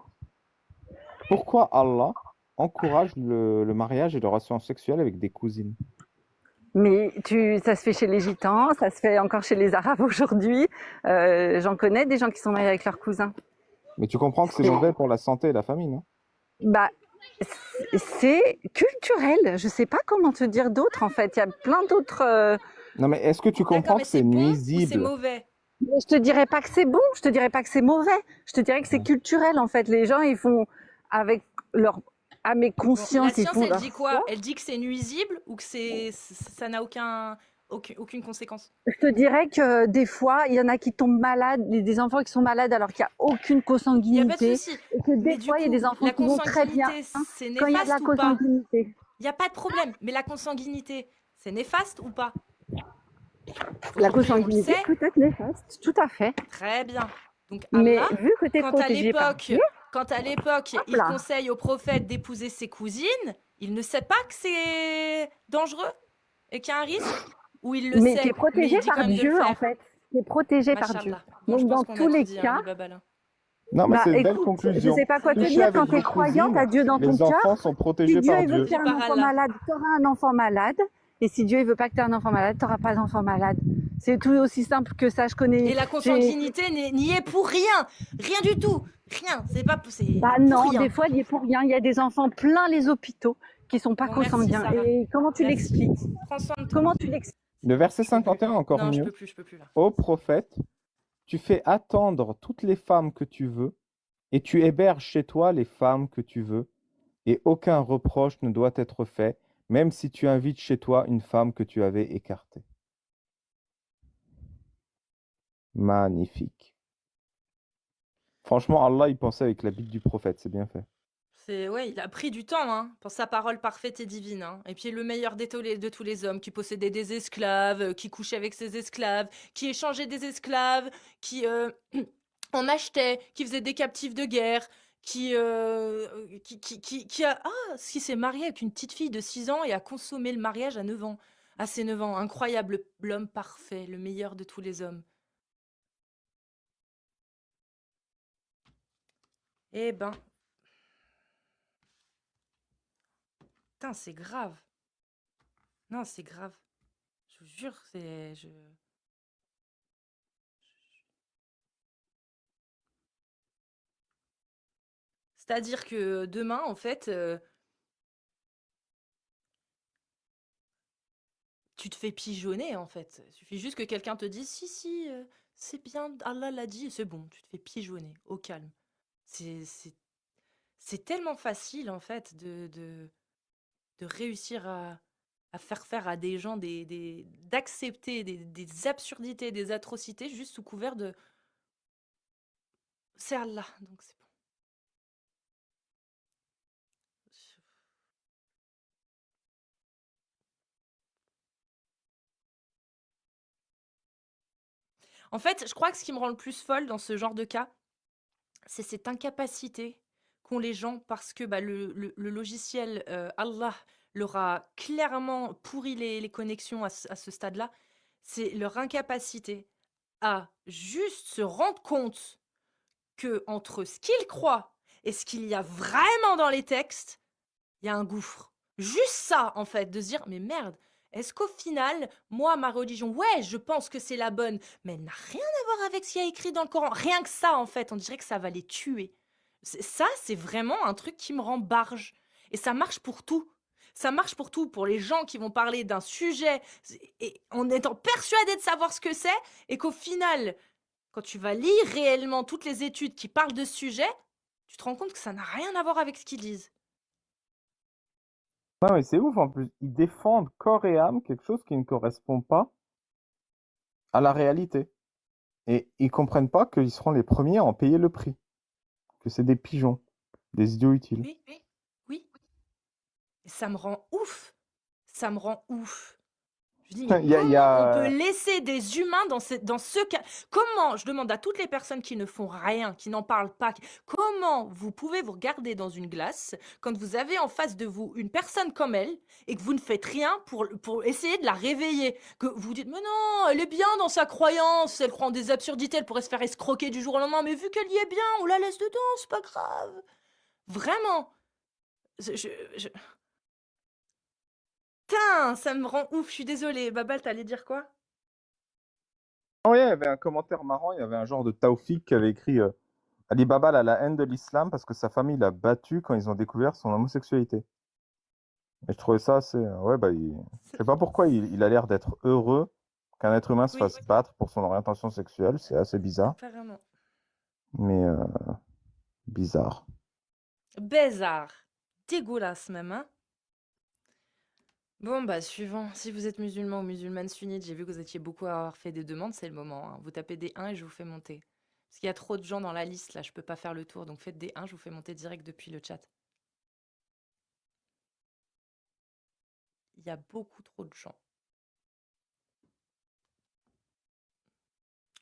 pourquoi Allah encourage le mariage et les relations sexuelles avec des cousines? Mais ça se fait chez les gitans, ça se fait encore chez les arabes aujourd'hui. J'en connais des gens qui sont mariés avec leurs cousins. Mais tu comprends que c'est mauvais pour la santé et la famille, non? Bah, c'est culturel. Je sais pas comment te dire d'autre, en fait. Il y a plein d'autres... Non, mais est-ce que tu comprends que c'est bon nuisible? ou c'est mauvais? Je te dirais pas que c'est bon, je te dirais pas que c'est mauvais. Je te dirais que c'est culturel, en fait. Les gens, ils font avec leur âme et conscience. La science, ils font elle dit quoi? Elle dit que c'est nuisible ou que ça n'a aucune conséquence? Je te dirais que des fois, il y en a qui tombent malades, des enfants qui sont malades alors qu'il n'y a aucune Il n'y a pas de consanguinité. souci. Et que des Mais fois, il y a des enfants la qui vont très bien consanguinité, c'est quand il y a de la néfaste ou pas? consanguinité. Il n'y a pas de problème. Mais la consanguinité, c'est néfaste ou pas? La Aujourd'hui, on le consanguinité sait. peut être néfaste, tout à fait. Très bien. Donc Mais Allah, vu que tu es quand à protégé par l'époque, Dieu, il là. conseille au prophète d'épouser ses cousines, il ne sait pas que c'est dangereux et qu'il y a un risque? Ou il le mais sait, tu es protégé il dit par quand même de le Dieu, en faire? fait. Tu es protégé par Dieu. Machallah. Bon, je Donc, pense dans qu'on a tous tout les dit, hein, cas, les babala. Non, mais c'est une belle écoute, je conclusion. sais pas quoi te Coucher dire. avec Quand tu es des croyant, tu cousines, as Dieu dans ton les cœur. enfants sont Si protégés Dieu par il veut Dieu. que tu aies un Par enfant Allah. malade, tu auras un enfant malade. Et si Dieu il veut pas que tu aies un enfant malade, tu n'auras pas d'enfant malade. C'est tout aussi simple que ça. Je connais. Et la consanguinité n'y est pour rien. Rien du tout. Rien. C'est pas c'est Bah pour non, rien. des fois, il y est pour rien. Il y a des enfants plein les hôpitaux qui sont pas Bon, merci, consanguins. Sarah. Et comment tu Merci. l'expliques? Prends soin de toi. Comment tu l'expliques? Le verset 51, encore Non, je mieux. peux plus là. Ô prophète, tu fais attendre toutes les femmes que tu veux, et tu héberges chez toi les femmes que tu veux, et aucun reproche ne doit être fait, même si tu invites chez toi une femme que tu avais écartée. Magnifique. Franchement, Allah, il pensait avec la bite du prophète, c'est bien fait. Ouais, il a pris du temps hein, pour sa parole parfaite et divine. Hein. Et puis le meilleur de tous les hommes qui possédait des esclaves, qui couchait avec ses esclaves, qui échangeait des esclaves, qui en achetait, qui faisait des captifs de guerre, qui s'est marié avec une petite fille de 6 ans et a consommé le mariage à 9 ans. À ses 9 ans. Incroyable, l'homme parfait, le meilleur de tous les hommes. Eh ben. Putain, c'est grave. Non, c'est grave. Je vous jure, C'est-à-dire que demain, en fait, tu te fais pigeonner, en fait. Il suffit juste que quelqu'un te dise, si, c'est bien, Allah l'a dit, c'est bon, tu te fais pigeonner, au calme. C'est c'est tellement facile, en fait, de réussir à faire faire à des gens d'accepter des absurdités, des atrocités, juste sous couvert de c'est Allah, donc c'est bon. En fait, je crois que ce qui me rend le plus folle dans ce genre de cas, c'est cette incapacité qu'ont les gens parce que bah, le logiciel Allah leur a clairement pourri les connexions à ce stade-là. C'est leur incapacité à juste se rendre compte que entre ce qu'ils croient et ce qu'il y a vraiment dans les textes, il y a un gouffre. Juste ça, en fait, de se dire, mais merde, est-ce qu'au final, moi, ma religion, ouais, je pense que c'est la bonne, mais elle n'a rien à voir avec ce qu'il y a écrit dans le Coran. Rien que ça, en fait, on dirait que ça va les tuer. Ça, c'est vraiment un truc qui me rend barge. Et ça marche pour tout. Ça marche pour tout, pour les gens qui vont parler d'un sujet et en étant persuadés de savoir ce que c'est, et qu'au final, quand tu vas lire réellement toutes les études qui parlent de ce sujet, tu te rends compte que ça n'a rien à voir avec ce qu'ils disent. Non, mais c'est ouf en plus. Ils défendent corps et âme quelque chose qui ne correspond pas à la réalité. Et ils comprennent pas qu'ils seront les premiers à en payer le prix. Que c'est des pigeons, des idiots utiles. Oui, oui. Et ça me rend ouf. Ça me rend ouf. Je dis, mais comment on peut laisser des humains dans ce cas? Comment, je demande à toutes les personnes qui ne font rien, qui n'en parlent pas, comment vous pouvez vous regarder dans une glace quand vous avez en face de vous une personne comme elle et que vous ne faites rien pour essayer de la réveiller? Que vous dites, mais non, elle est bien dans sa croyance, elle croit en des absurdités, elle pourrait se faire escroquer du jour au lendemain, mais vu qu'elle y est bien, on la laisse dedans, c'est pas grave. Vraiment. Je- Putain, ça me rend ouf, je suis désolée. Babal, t'allais dire quoi? Oh, il y avait un commentaire marrant, il y avait un genre de Taoufik qui avait écrit Ali Baba a la haine de l'islam parce que sa famille l'a battu quand ils ont découvert son homosexualité. Et je trouvais ça assez. Ouais, bah, je sais pas pourquoi il a l'air d'être heureux qu'un être humain se fasse battre pour son orientation sexuelle, c'est assez bizarre. Apparemment. Mais bizarre. Bizarre. Dégueulasse même, hein? Bon, bah, suivant. Si vous êtes musulman ou musulmane sunnite, j'ai vu que vous étiez beaucoup à avoir fait des demandes, c'est le moment, hein. Vous tapez des 1 et je vous fais monter. Parce qu'il y a trop de gens dans la liste, là, je peux pas faire le tour. Donc faites des 1, je vous fais monter direct depuis le chat. Il y a beaucoup trop de gens.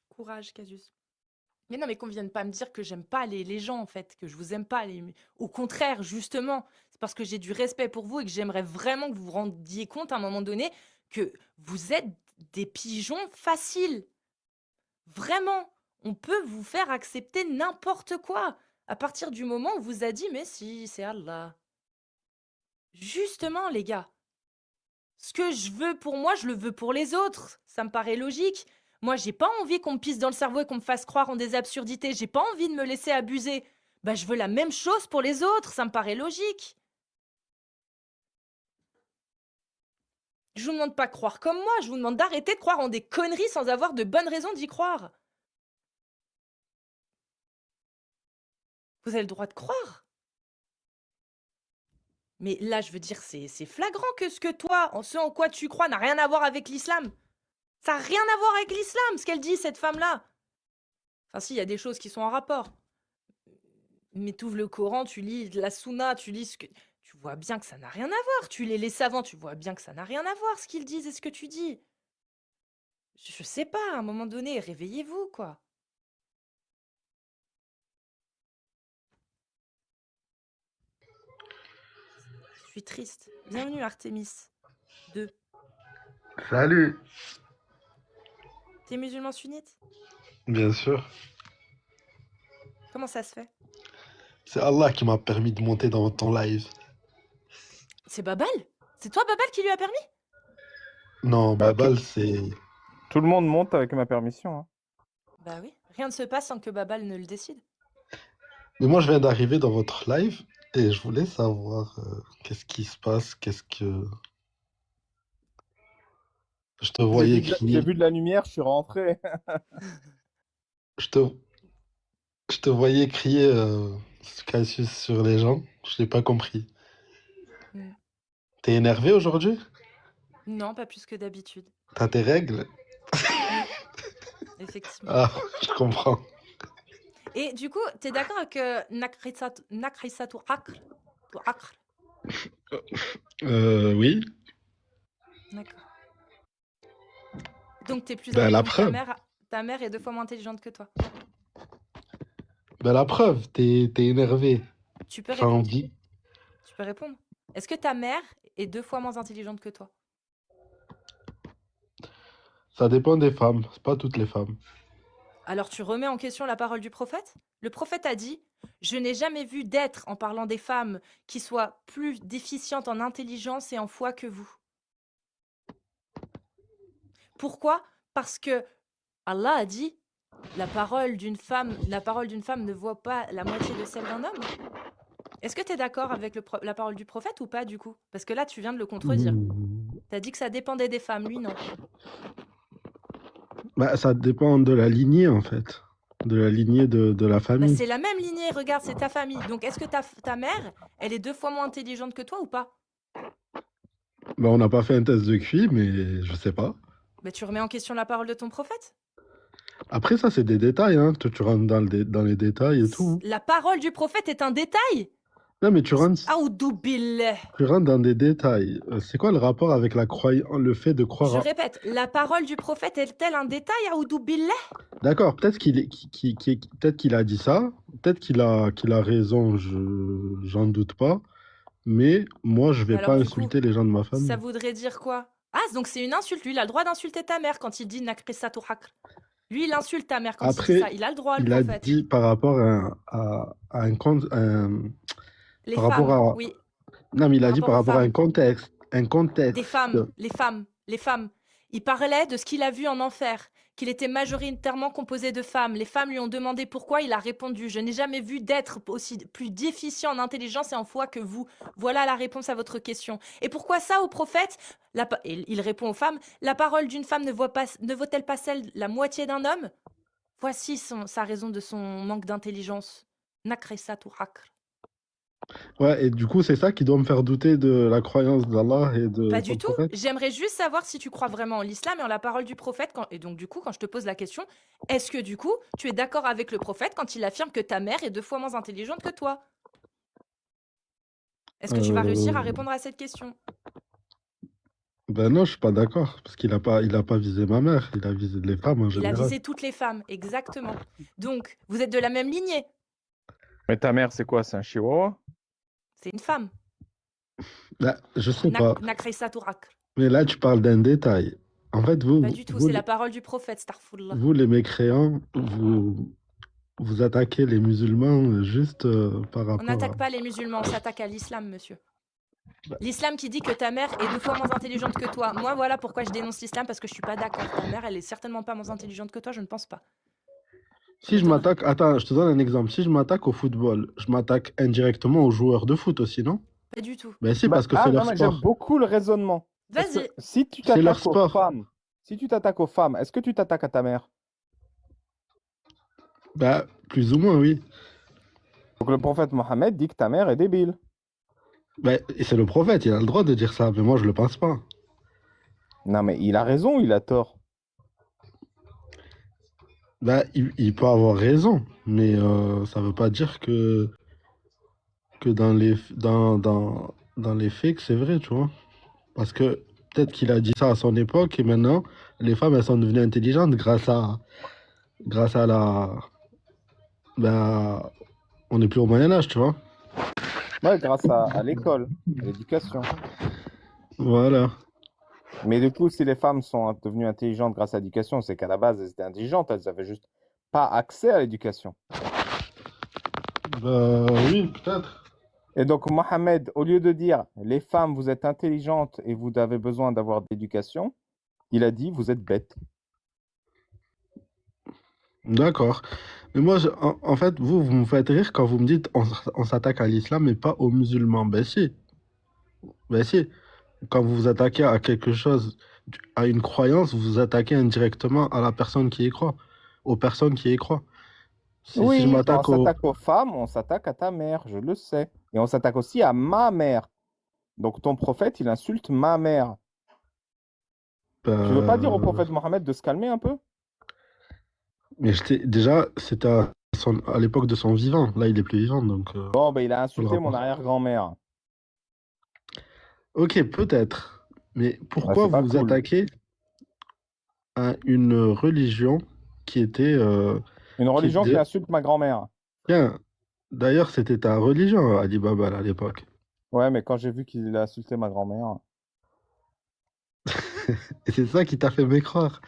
Courage, Casus. Mais non, mais qu'on vienne pas me dire que j'aime pas les gens, en fait, que je vous aime pas. Au contraire, justement, c'est parce que j'ai du respect pour vous et que j'aimerais vraiment que vous vous rendiez compte à un moment donné que vous êtes des pigeons faciles. Vraiment, on peut vous faire accepter n'importe quoi à partir du moment où on vous a dit, mais si, c'est Allah. Justement, les gars, ce que je veux pour moi, je le veux pour les autres. Ça me paraît logique. Moi, j'ai pas envie qu'on me pisse dans le cerveau et qu'on me fasse croire en des absurdités. J'ai pas envie de me laisser abuser. Bah, je veux la même chose pour les autres. Ça me paraît logique. Je vous demande pas de croire comme moi. Je vous demande d'arrêter de croire en des conneries sans avoir de bonnes raisons d'y croire. Vous avez le droit de croire. Mais là, je veux dire, c'est flagrant que ce que toi, en ce en quoi tu crois, n'a rien à voir avec l'islam. Ça n'a rien à voir avec l'islam, ce qu'elle dit, cette femme-là. Enfin, si, il y a des choses qui sont en rapport. Mais tu ouvres le Coran, tu lis la Sunna, tu lis ce que... Tu vois bien que ça n'a rien à voir. Tu lis les savants, tu vois bien que ça n'a rien à voir, ce qu'ils disent et ce que tu dis. Je sais pas, à un moment donné, réveillez-vous, quoi. Je suis triste. Bienvenue, Artemis 2. Salut. T'es musulman sunnite? Bien sûr. Comment ça se fait? C'est Allah qui m'a permis de monter dans ton live. C'est Babal? C'est toi, Babal, qui lui a permis? Non, Babal, c'est... Tout le monde monte avec ma permission. Hein. Bah oui. Rien ne se passe sans que Babal ne le décide. Mais moi, je viens d'arriver dans votre live et je voulais savoir qu'est-ce qui se passe, qu'est-ce que... Je te voyais J'ai vu de la lumière, je suis rentré. Je te Je te voyais crier Cassius sur les gens. Je n'ai pas compris. Mm. T'es énervé aujourd'hui? Non, pas plus que d'habitude. T'as tes règles? Effectivement. Ah, je comprends. Et du coup, tu es d'accord avec Nakrisatu Akr ou Akr? Oui. D'accord. Donc, tu es plus Ben, la donc preuve. ta mère est 2 fois moins intelligente que toi. Ben, la preuve, t'es énervé. Tu peux T'as répondre. envie. Tu peux répondre. Est-ce que ta mère est 2 fois moins intelligente que toi? Ça dépend des femmes. C'est pas toutes les femmes. Alors tu remets en question la parole du prophète? Le prophète a dit: je n'ai jamais vu d'être, en parlant des femmes, qui soit plus déficiente en intelligence et en foi que vous. Pourquoi? Parce que Allah a dit: la parole d'une femme ne vaut pas la moitié de celle d'un homme. Est-ce que tu es d'accord avec la parole du prophète ou pas, du coup? Parce que là, tu viens de le contredire. Tu as dit que ça dépendait des femmes, lui, non. Bah, ça dépend de la lignée, en fait. De la lignée de la Bah, famille. c'est la même lignée, regarde, c'est ta famille. Donc, est-ce que ta mère, elle est 2 fois moins intelligente que toi ou pas? Bah, on n'a pas fait un test de QI, mais je sais pas. Bah, tu remets en question la parole de ton prophète? Après, ça, c'est des détails, hein. Tu rentres dans les détails et tout. La parole du prophète est un détail? Non, mais tu rentres Aoudou billah. dans des détails. C'est quoi le rapport avec le fait de Je croire répète, la parole du prophète est-elle un détail, Aoudou billah? D'accord, peut-être peut-être qu'il a dit ça, peut-être qu'il a raison, j'en doute pas, mais moi, je vais Alors, pas du coup, insulter les gens de ma famille. ça voudrait dire quoi? Ah, donc c'est une insulte. Lui, il a le droit d'insulter ta mère quand il dit Nakrissatu Hakr. Lui, il insulte ta mère quand il dit Après, ça. Il a le droit, le il a prophète. dit par rapport à un compte, Les par rapport femmes, à... oui. Non, mais il a Par dit rapport par aux rapport à femmes. un contexte. Des femmes, les femmes. Il parlait de ce qu'il a vu en enfer, qu'il était majoritairement composé de femmes. Les femmes lui ont demandé pourquoi, il a répondu: je n'ai jamais vu d'être aussi plus déficient en intelligence et en foi que vous. Voilà la réponse à votre question. Et pourquoi ça au prophète? Et il répond aux femmes: la parole d'une femme ne vaut-elle pas celle la moitié d'un homme? Voici sa raison de son manque d'intelligence. Nakrissatu Hakr. Ouais, et du coup, c'est ça qui doit me faire douter de la croyance d'Allah et de Pas son du tout. prophète. J'aimerais juste savoir si tu crois vraiment en l'islam et en la parole du prophète. Et donc, du coup, quand je te pose la question, est-ce que, du coup, tu es d'accord avec le prophète quand il affirme que ta mère est 2 fois moins intelligente que toi? Est-ce que tu vas réussir à répondre à cette question? Ben non, je suis pas d'accord, parce qu'il a pas visé ma mère, il a visé les femmes en Il a général. visé toutes les femmes, exactement. Donc, vous êtes de la même lignée. Mais ta mère, c'est quoi? C'est un chihuahua? C'est une femme. Là, je sais pas, Nakrissatu Hakr. mais là, tu parles d'un détail. En fait, Pas du tout, c'est la parole du prophète, starfoullah. vous, les mécréants, vous attaquez les musulmans juste par On rapport n'attaque pas les musulmans, on s'attaque à l'islam, monsieur. L'islam qui dit que ta mère est 2 fois moins intelligente que toi. Moi, voilà pourquoi je dénonce l'islam, parce que je suis pas d'accord. Ta mère, elle est certainement pas moins intelligente que toi, je ne pense pas. Si je m'attaque, attends, je te donne un exemple. Si je m'attaque au football, je m'attaque indirectement aux joueurs de foot aussi, non? Pas du tout. Ben si, parce que c'est non, leur mais sport. j'aime beaucoup le raisonnement. Parce que Vas-y. si tu C'est leur t'attaques aux sport. femmes, est-ce que tu t'attaques à ta mère? Bah, plus ou moins, oui. Donc le prophète Mohammed dit que ta mère est débile. Bah, et c'est le prophète, il a le droit de dire ça, mais moi, je le pense pas. Non, mais il a raison, il a tort. Bah, il peut avoir raison, mais ça veut pas dire que dans les faits, que c'est vrai, tu vois. Parce que peut-être qu'il a dit ça à son époque, et maintenant, les femmes, elles sont devenues intelligentes grâce à la... Bah, on n'est plus au Moyen-Âge, tu vois. Ouais, grâce à l'école, à l'éducation. Voilà. Mais du coup, si les femmes sont devenues intelligentes grâce à l'éducation, c'est qu'à la base, elles étaient intelligentes, elles avaient juste pas accès à l'éducation. Bah, oui, peut-être. Et donc, Mohammed, au lieu de dire les femmes, vous êtes intelligentes et vous avez besoin d'avoir de l'éducation, il a dit vous êtes bêtes. D'accord. Mais moi, en fait, vous me faites rire quand vous me dites on s'attaque à l'islam mais pas aux musulmans. Ben si. Ben si. Quand vous vous attaquez à quelque chose, à une croyance, vous vous attaquez indirectement à la personne qui y croit, aux personnes qui y croient. Si je Oui, quand on m'attaque au... s'attaque aux femmes, on s'attaque à ta mère, je le sais. Et on s'attaque aussi à ma mère. Donc ton prophète, il insulte ma mère. Tu veux pas dire au euh, prophète Mohammed de se calmer un peu? Mais déjà, c'était à l'époque de son vivant. Là, il est plus vivant, donc Bon, ben il a faut le insulté mon rapprocher. arrière-grand-mère. Ok, peut-être. Mais Ouais, pourquoi c'est pas vous vous cool. attaquez à une religion qui était... Une religion qui insulte ma grand-mère. Tiens, d'ailleurs, c'était ta religion, Ali Baba, à l'époque. Ouais, mais quand j'ai vu qu'il a insulté ma grand-mère. Et c'est ça qui t'a fait mécroire.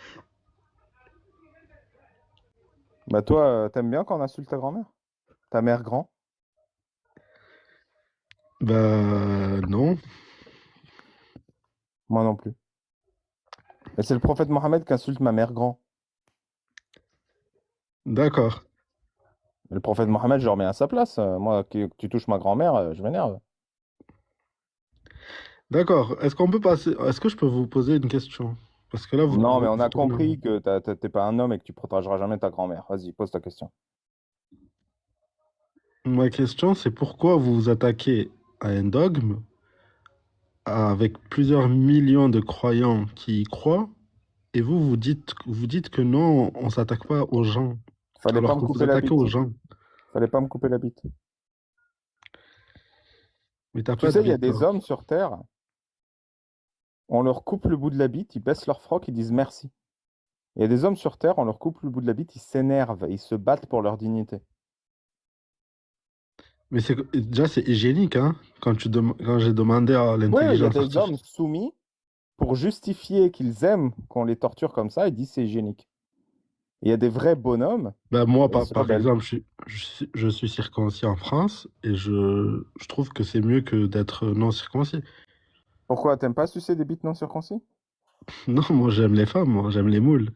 Bah toi, t'aimes bien quand on insulte ta grand-mère? Ta mère grand? Bah non. Moi non plus. Et c'est le prophète Mohammed qui insulte ma mère grand. D'accord. Et le prophète Mohammed, je le remets à sa place. Moi, que tu touches ma grand-mère, je m'énerve. D'accord. Est-ce que je peux vous poser une question? Parce que là, Non, mais on vous a tournez. compris que t'es pas un homme et que tu protégeras jamais ta grand-mère. Vas-y, pose ta question. Ma question, c'est pourquoi vous vous attaquez à un dogme avec plusieurs millions de croyants qui y croient, et vous dites que non, on s'attaque pas aux gens, Fallait pas alors me que vous couper la attaquez bite. aux gens. Fallait pas me couper la bite. Mais t'as Tu pas de sais, il y a bite, des toi. hommes sur Terre, on leur coupe le bout de la bite, ils baissent leur froc, ils disent merci. Il y a des hommes sur Terre, on leur coupe le bout de la bite, ils s'énervent, ils se battent pour leur dignité. Mais déjà, c'est hygiénique, hein. Quand j'ai demandé à Oui, il y a l'intelligence des hommes artificielle. soumis, pour justifier qu'ils aiment qu'on les torture comme ça, ils disent c'est hygiénique. Et il y a des vrais bonhommes, Ben moi, ils se par rebellent. exemple, je suis circoncis en France et je trouve que c'est mieux que d'être non circoncis. Pourquoi, t'aimes pas sucer des bites non circoncis? Non, moi, j'aime les femmes, moi, j'aime les moules.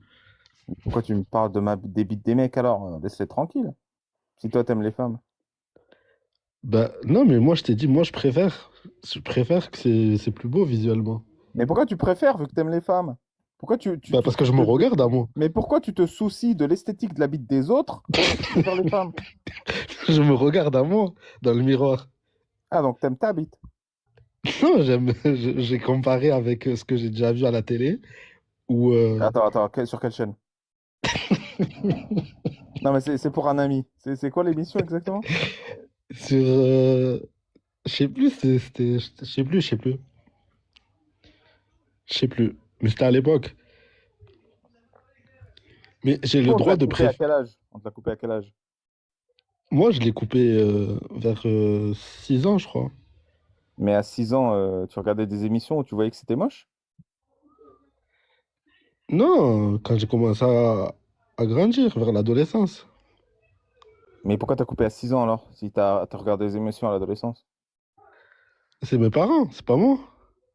Pourquoi tu me parles des bites des mecs alors? Laisse-les tranquilles. Si toi t'aimes les femmes. Ben non, mais moi, je t'ai dit, moi, je préfère que c'est plus beau visuellement. Mais pourquoi tu préfères vu que t'aimes les femmes? Pourquoi Ben parce que je me regarde à moi. Mais pourquoi tu te soucies de l'esthétique de la bite des autres alors que tu préfères les femmes? Je me regarde à moi dans le miroir. Ah, donc t'aimes ta bite. Non, j'ai comparé avec ce que j'ai déjà vu à la télé ou Attends, sur quelle chaîne? Non, mais c'est pour un ami. C'est quoi l'émission exactement? sur, je sais plus, je sais plus, je sais plus. Mais c'était à l'époque. Mais j'ai le On te droit l'a de coupé à préférer. quel âge? On te l'a coupé à quel âge? Moi, je l'ai coupé vers 6 ans, je crois. Mais à 6 ans, tu regardais des émissions où tu voyais que c'était moche? Non, quand j'ai commencé à grandir, vers l'adolescence. Mais pourquoi t'as coupé à 6 ans alors? Si t'as regardé des émissions à l'adolescence? C'est mes parents, c'est pas moi.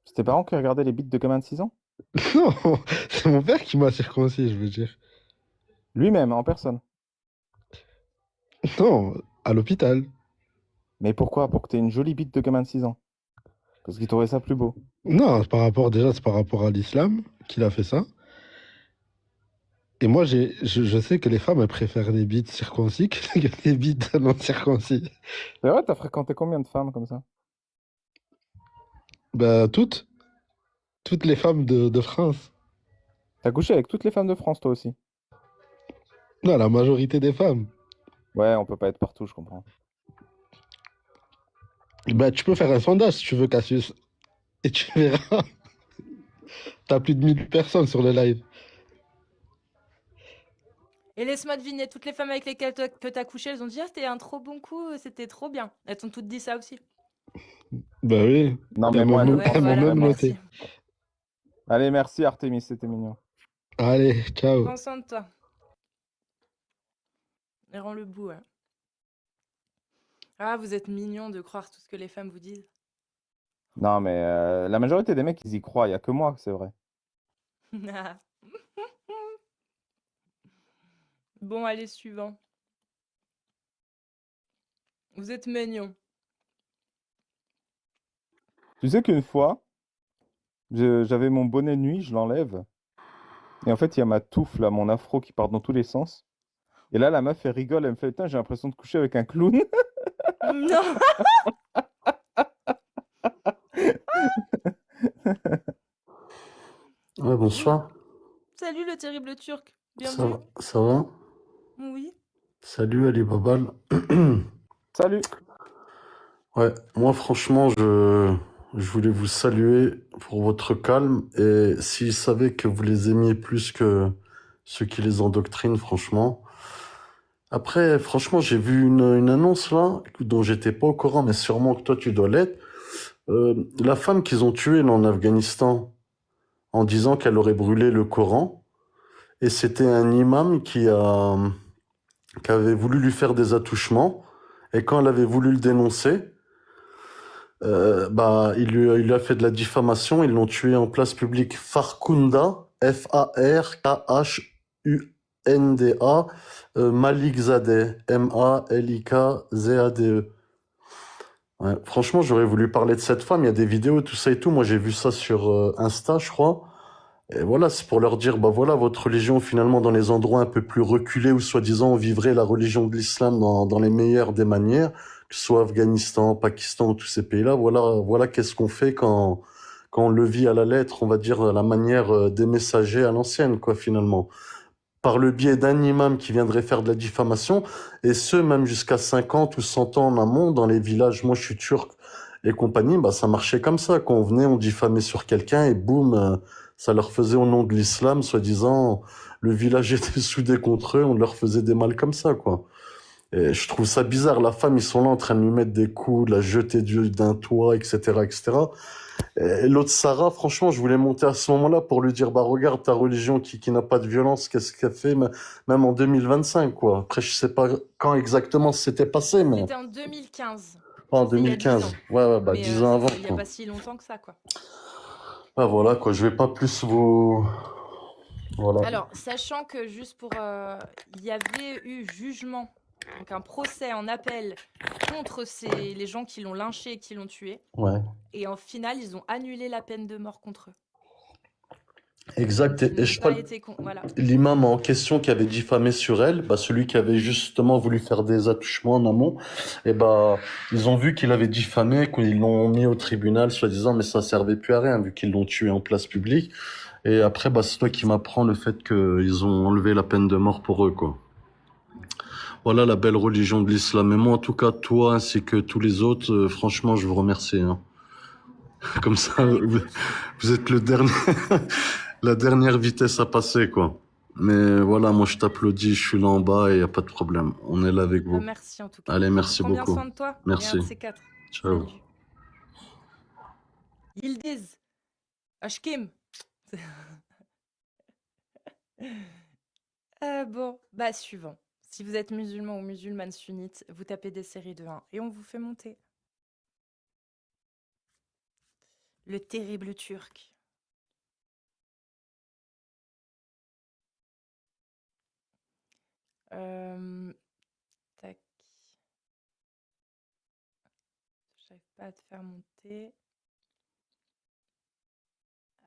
C'est tes parents qui regardaient les bites de gamins de 6 ans? Non, c'est mon père qui m'a circoncis, je veux dire. Lui-même, en personne. Non, à l'hôpital. Mais pourquoi? Pour que t'aies une jolie bite de gamin de 6 ans. Parce qu'il trouvait ça plus beau. Non, c'est par rapport à l'islam qu'il a fait ça. Et moi, je sais que les femmes, elles préfèrent les bites circoncis que les bites non circoncis. C'est vrai, t'as fréquenté combien de femmes comme ça? Bah, toutes les femmes de France. T'as couché avec toutes les femmes de France, toi aussi? Non, la majorité des femmes. Ouais, on peut pas être partout, je comprends. Bah, tu peux faire un sondage si tu veux, Cassius. Et tu verras, t'as plus de 1000 personnes sur le live. Et laisse-moi deviner, toutes les femmes avec lesquelles que t'as couché, elles ont dit ah, c'était un trop bon coup, c'était trop bien. Elles t'ont toutes dit ça aussi. Bah oui, Non, mais moi, Ah elles ouais, elles m'ont voilà, même noté. merci. Allez, merci Artemis, c'était mignon. Allez, ciao. Prends soin de toi. Et rends le bout. Hein. Ah, vous êtes mignon de croire tout ce que les femmes vous disent. Non, mais la majorité des mecs, ils y croient. Il y a que moi que c'est vrai. Bon, allez, suivant. Vous êtes mignon. Tu sais qu'une fois, j'avais mon bonnet de nuit, je l'enlève. Et en fait, il y a ma touffe, là, mon afro qui part dans tous les sens. Et là, la meuf, elle rigole, elle me fait, putain, j'ai l'impression de coucher avec un clown. Non. Ouais, bonsoir. Salut le terrible turc. Ça Bienvenue. va? Ça va? Oui. Salut Ali Babal. Salut. Ouais, moi franchement, je voulais vous saluer pour votre calme et s'ils savaient que vous les aimiez plus que ceux qui les endoctrinent, franchement. Après, franchement, j'ai vu une annonce là, dont j'étais pas au courant, mais sûrement que toi tu dois l'être. La femme qu'ils ont tuée là, en Afghanistan en disant qu'elle aurait brûlé le Coran. Et c'était un imam qui avait voulu lui faire des attouchements. Et quand elle avait voulu le dénoncer, il lui a fait de la diffamation. Ils l'ont tué en place publique. Farkhunda, Farkhunda, Malikzadeh, Malikzadeh. Ouais, franchement, j'aurais voulu parler de cette femme. Il y a des vidéos, tout ça et tout. Moi, j'ai vu ça sur Insta, je crois. Et voilà, c'est pour leur dire, bah voilà, votre religion, finalement, dans les endroits un peu plus reculés où, soi-disant, on vivrait la religion de l'islam dans les meilleures des manières, que ce soit Afghanistan, Pakistan, tous ces pays-là, voilà qu'est-ce qu'on fait quand on le vit à la lettre, on va dire, à la manière des messagers à l'ancienne, quoi, finalement. Par le biais d'un imam qui viendrait faire de la diffamation, et ce, même jusqu'à 50 ou 100 ans en amont, dans les villages, moi je suis turc et compagnie, bah ça marchait comme ça. Quand on venait, on diffamait sur quelqu'un, et boum, ça leur faisait au nom de l'islam, soi-disant, le village était soudé contre eux, on leur faisait des mal comme ça, quoi. Et je trouve ça bizarre, la femme, ils sont là en train de lui mettre des coups, de la jeter d'un toit, etc., etc. Et l'autre Sarah, franchement, je voulais monter à ce moment-là pour lui dire, bah regarde ta religion qui n'a pas de violence, qu'est-ce qu'elle fait, même en 2025, quoi. Après, je sais pas quand exactement c'était passé, mais C'était en 2015. pas en C'était il y a 10 2015. ans. Ouais, bah Mais 10 ans avant, il n'y a quoi. pas si longtemps que ça, quoi. Bah voilà, quoi. Je vais pas plus vous. Voilà. Alors, sachant que juste pour... il y avait eu jugement, donc un procès en appel contre les gens qui l'ont lynché et qui l'ont tué. Ouais. Et en final, ils ont annulé la peine de mort contre eux. Exact. Et je parle Voilà. l'imam en question qui avait diffamé sur elle, bah celui qui avait justement voulu faire des attouchements en amont, et bah ils ont vu qu'il avait diffamé, qu'ils l'ont mis au tribunal, soi-disant, mais ça servait plus à rien vu qu'ils l'ont tué en place publique. Et après, bah c'est toi qui m'apprends le fait qu'ils ont enlevé la peine de mort pour eux, quoi. Voilà la belle religion de l'islam. Et moi, en tout cas, toi ainsi que tous les autres, franchement, je vous remercie, hein. Comme ça, vous êtes le dernier, la dernière vitesse à passer, quoi. Mais voilà, moi je t'applaudis, je suis là en bas et y a pas de problème. On est là avec vous. Merci en tout cas. Allez, merci Prends bien beaucoup. soin de toi. Merci. Et un de ces quatre. Ciao. Salut. Yildiz. Ashkim. Bon, bah suivant. Si vous êtes musulman ou musulmane sunnite, vous tapez des séries de 1 et on vous fait monter. Le terrible turc. Tac. J'arrive pas à te faire monter.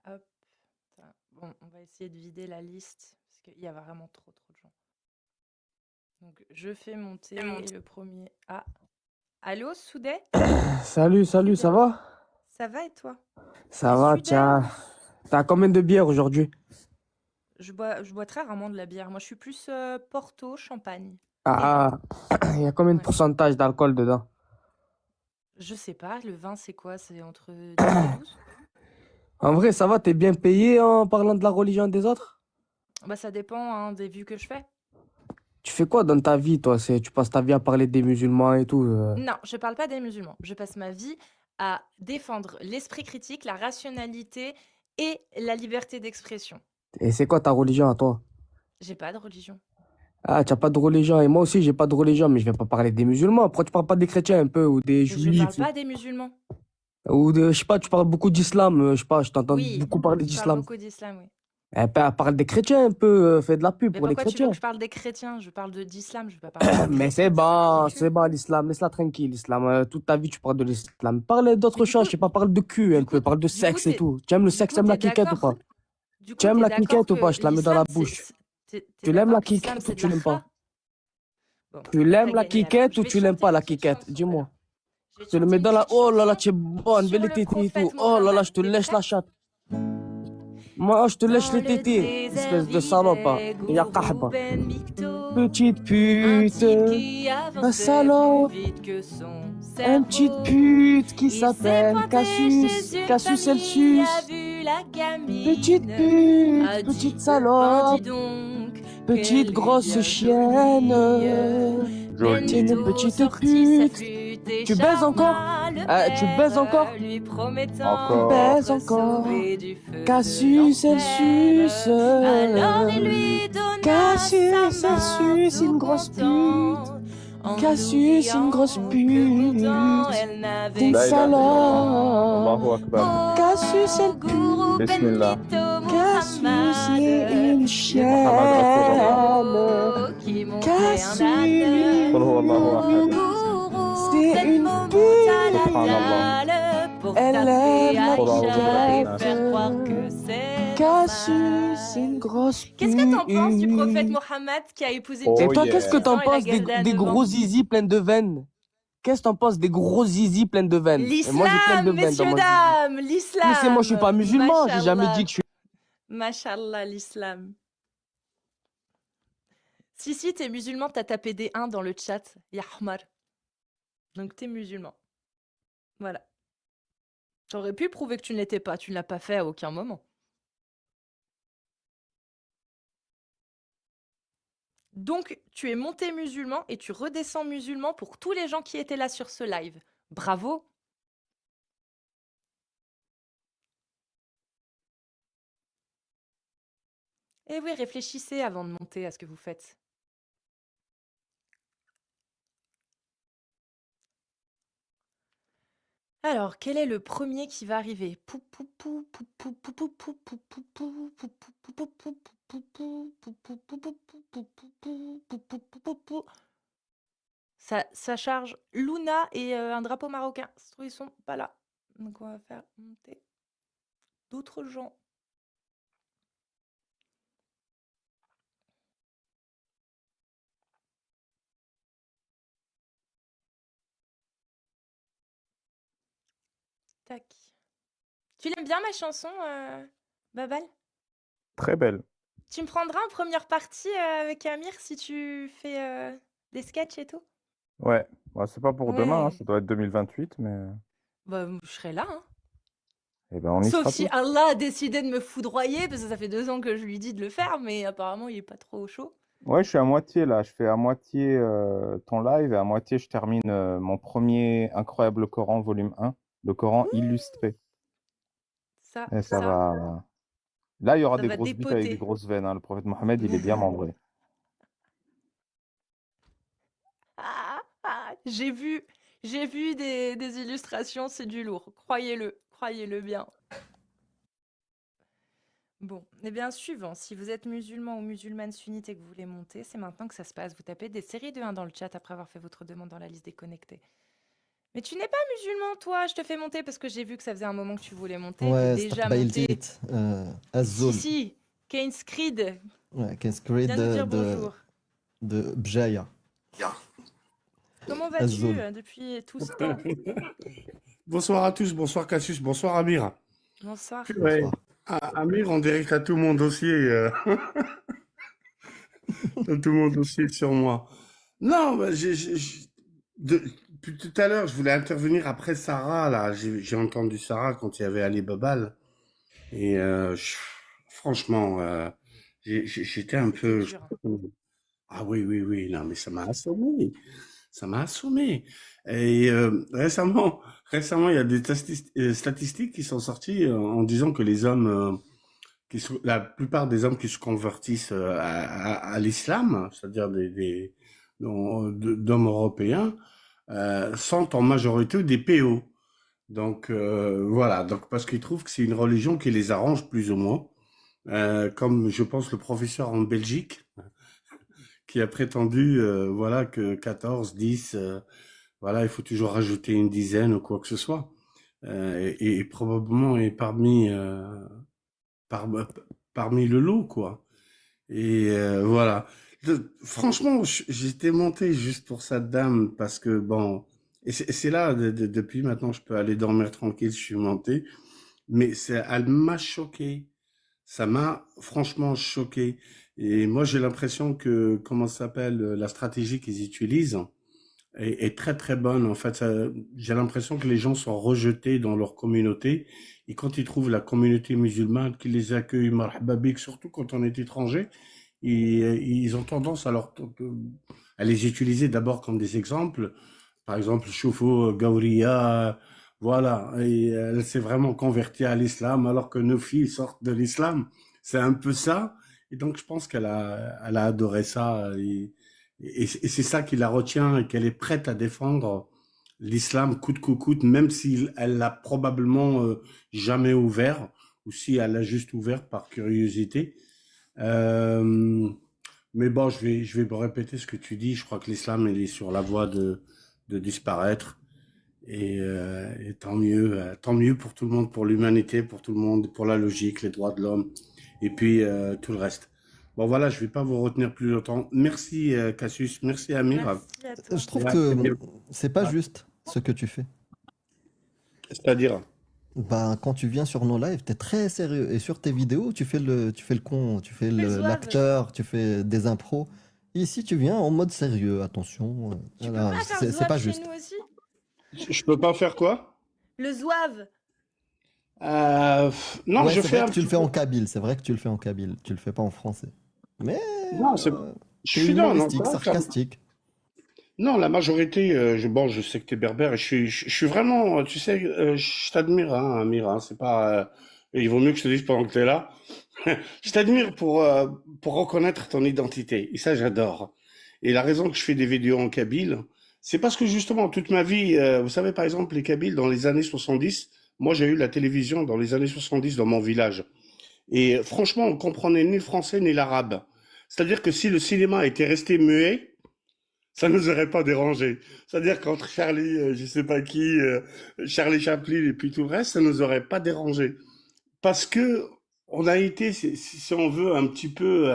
Hop. Attends. Bon, on va essayer de vider la liste parce qu'il y a vraiment trop de gens. Donc, je fais monter le premier. Ah. Allô, Soudé? Salut, ça va? Ça va et toi? Ça va, Soudain. tiens. T'as combien de bières aujourd'hui? Je bois très rarement de la bière. Moi, je suis plus Porto, champagne. Ah, il y a combien de pourcentage d'alcool dedans? Je sais pas, le vin, c'est quoi? C'est entre 10 et 12? En vrai, ça va, t'es bien payé en parlant de la religion des autres? Bah, ça dépend hein, des vues que je fais. Tu fais quoi dans ta vie, toi? Tu passes ta vie à parler des musulmans et tout. Non, je parle pas des musulmans. Je passe ma vie à défendre l'esprit critique, la rationalité et la liberté d'expression. Et c'est quoi ta religion à toi? J'ai pas de religion. Ah, tu n'as pas de religion. Et moi aussi, j'ai pas de religion, mais je vais pas parler des musulmans. Pourquoi tu parles pas des chrétiens un peu ou des Je juifs? parle pas des musulmans. Ou de, je sais pas, tu parles beaucoup d'islam. Je sais pas, je t'entends Oui, beaucoup parler je parle d'islam. beaucoup d'islam, oui. Eh ben, parle des chrétiens un peu. Fais de la pub Mais pour les pourquoi tu veux chrétiens. que je parle des chrétiens? Je parle d'islam, je vais pas parler des Mais chrétiens. c'est bon l'islam, laisse-la tranquille, l'islam. Toute ta vie, tu parles de l'islam. Parle d'autres choses, je sais pas, parle de cul un peu, parle de sexe et tout. Tu aimes le sexe, tu aimes la cliquette ou pas? Tu aimes la cliquette ou pas? Je te la mets dans la bouche. Tu l'aimes la cliquette ou tu l'aimes pas? Bon, Tu l'aimes la très agréable. quiquette Je ou vais tu l'aimes chanter pas une la petite quiquette? chanson, Dis-moi. alors. Je vais Tu le chanter mets une dans la. petite Oh là là, chanson tu es bonne, sur belle le tétée et tout. prophète Oh là là, Mohammed. je te T'es lèche prêt? la chatte. Moi, je te lèche Dans les le tétés. désert Espèce de salope. Hein. vivait Ya Gourou kahba. Ben Micto, Petite un pute. type qui Un avançait salope. plus vite que son Une petite cerveau. pute qui Il s'est s'appelle pointé Cassius. chez une Cassius famille, a Celsius. vu la Petite gamine, pute, a dit, petite ben dis salope, donc, petite qu'elle est grosse bien chienne. jolie. Jolie. T'es une Bento petite sortit sa pute. flûte et Tu baises encore? charma le Ah, tu baises encore? père, lui promettant Encore. d'être Baises encore. sauvé du feu Cassius de Celsius. l'enfer. Alors il lui donna Cassius sa main, Celsius, tout une grosse content. pute. En Cassius, une grosse oubliant que pourtant pute. elle n'avait T'es une La ilaha illallah. salope. Allahu Akbar. Cassius, elle Gourou pue. Bismillah. Benito Cassius Muhammad, est une Muhammad chienne. qui montrait un Cassius, âne. Qul huwa Allahu ahad. Gourou c'est une pute. Subhanallah, pour Elle taper aime la Aïcha et quiquette. faire croire que c'est Cassius, c'est une normal. grosse pute. Qu'est-ce que t'en penses du prophète Mohammed qui a épousé une Oh Et petite toi, fille de qu'est-ce que 6 t'en ans et la penses gardée à des 9 ans? gros zizi pleines de veines? Qu'est-ce que t'en penses des gros zizi pleines de veines? Et moi, j'ai plein de L'islam, veines dans messieurs, mon zizi. dames, Mais l'islam. c'est moi, je suis pas musulman. J'ai jamais Mashallah. dit que je suis. Mashallah, l'islam. Si, t'es musulman, t'as tapé des 1 dans le chat. Yahmar. Donc t'es musulman. Voilà. T'aurais pu prouver que tu ne l'étais pas. Tu ne l'as pas fait à aucun moment. Donc, tu es monté musulman et tu redescends musulman pour tous les gens qui étaient là sur ce live. Bravo. Eh oui, réfléchissez avant de monter à ce que vous faites. Alors, quel est le premier qui va arriver? Ça charge Luna et un drapeau marocain. Ça se trouve, ils sont pas là. Donc, on va faire monter d'autres gens. Tac. Tu l'aimes bien ma chanson, Babal? Très belle. Tu me prendras en première partie avec Amir si tu fais des sketchs et tout? Ouais. Bah, c'est pas pour demain, hein, Ouais. ça doit être 2028, mais Bah, je serai là, hein. eh ben, on y Sauf sera si tous. Allah a décidé de me foudroyer, parce que ça fait 2 ans que je lui dis de le faire, mais apparemment il est pas trop chaud. Ouais, je suis à moitié là. Je fais à moitié ton live et à moitié je termine mon premier Incroyable Coran, volume 1, le Coran illustré. Ça, Et ça va. Là, il y aura ça des va grosses bites avec des dépoter. grosses veines, hein. Le prophète Mohammed, il est bien membré. J'ai vu des illustrations, c'est du lourd. Croyez-le bien. Bon, eh bien, suivant. Si vous êtes musulman ou musulmane sunnite et que vous voulez monter, c'est maintenant que ça se passe. Vous tapez des séries de 1 dans le chat après avoir fait votre demande dans la liste des connectés. Mais tu n'es pas musulman, toi. Je te fais monter parce que j'ai vu que ça faisait un moment que tu voulais monter. Ouais, T'es déjà استقبيل monté. جيت الزول Si, Kane's Creed ouais, كان سكريد vient de dire bonjour. de بجاية Comment vas-tu Azul. depuis tout ce temps? Bonsoir à tous, bonsoir Cassius, bonsoir Amir. Bonsoir. Ouais. Bonsoir. Amir, on dirait que t'as tout mon dossier. T'as tout mon dossier sur moi. Non, bah, depuis tout à l'heure, je voulais intervenir après Sarah, là. J'ai entendu Sarah quand il y avait Ali Babal. Et franchement, j'étais un peu... C'était dur, hein. Ah oui, non, mais ça m'a assommé. Ça m'a assommé. Et récemment, il y a des statistiques qui sont sorties en disant que les hommes, la plupart des hommes qui se convertissent à l'islam, c'est-à-dire d'hommes européens, sont en majorité des PO. Donc voilà, donc parce qu'ils trouvent que c'est une religion qui les arrange plus ou moins, comme je pense le professeur en Belgique qui a prétendu voilà que 14, 10, voilà, il faut toujours rajouter une dizaine ou quoi que ce soit, et probablement est parmi le lot, quoi. Et voilà. Franchement, j'étais monté juste pour cette dame parce que bon, et c'est là, depuis maintenant, je peux aller dormir tranquille, je suis monté, mais elle m'a choqué. Ça m'a franchement choqué. Et moi, j'ai l'impression que, comment ça s'appelle, la stratégie qu'ils utilisent est très très bonne. En fait, j'ai l'impression que les gens sont rejetés dans leur communauté. Et quand ils trouvent la communauté musulmane qui les accueille, marhaba bik, surtout quand on est étranger, ils ont tendance à les utiliser d'abord comme des exemples. Par exemple, Choufou, Gauria, voilà. Et elle s'est vraiment convertie à l'islam alors que nos filles sortent de l'islam. C'est un peu ça. Et donc, je pense elle a adoré ça. Et c'est ça qui la retient et qu'elle est prête à défendre l'islam coûte que coûte, même si elle l'a probablement jamais ouvert ou si elle l'a juste ouvert par curiosité. Euh, mais bon, je vais me répéter ce que tu dis. Je crois que l'islam, il est sur la voie de disparaître. Et tant mieux pour tout le monde, pour l'humanité, pour tout le monde, pour la logique, les droits de l'homme, et puis tout le reste. Bon, voilà, je vais pas vous retenir plus longtemps. Merci Cassius, merci Amir. Merci à toi. Je trouve Ouais, que Amir. c'est pas Ouais. juste ce que tu fais. C'est-à-dire, Ben, quand tu viens sur nos lives, tu es très sérieux. Et sur tes vidéos, tu fais le con, tu fais Tu fais le zouave. l'acteur, tu fais des impros. Ici, tu viens en mode sérieux. Attention, Tu peux voilà, pas faire c'est zouave pas chez juste. nous aussi? je peux pas faire quoi? Le zouave. Non, Ouais, je c'est fais vrai un que tu le petit fais peu. en kabyle. C'est vrai que tu le fais en kabyle. Tu le fais pas en français. Mais Non, je t'es suis non, humoristique, ça va, sarcastique. non, la majorité, bon, je sais que t'es berbère et je suis vraiment, tu sais, je t'admire, hein, Amir, hein, c'est pas, il vaut mieux que je te dise pendant que t'es là. Je t'admire pour reconnaître ton identité. Et ça, j'adore. Et la raison que je fais des vidéos en kabyle, c'est parce que justement, toute ma vie, vous savez, par exemple, les Kabyles, dans les années 70, moi, j'ai eu la télévision dans les années 70 dans mon village. Et franchement, on comprenait ni le français ni l'arabe. C'est-à-dire que si le cinéma était resté muet, ça nous aurait pas dérangé. C'est-à-dire qu'entre Charlie, je sais pas qui, Charlie Chaplin et puis tout le reste, ça nous aurait pas dérangé. Parce que on a été, si on veut, un petit peu,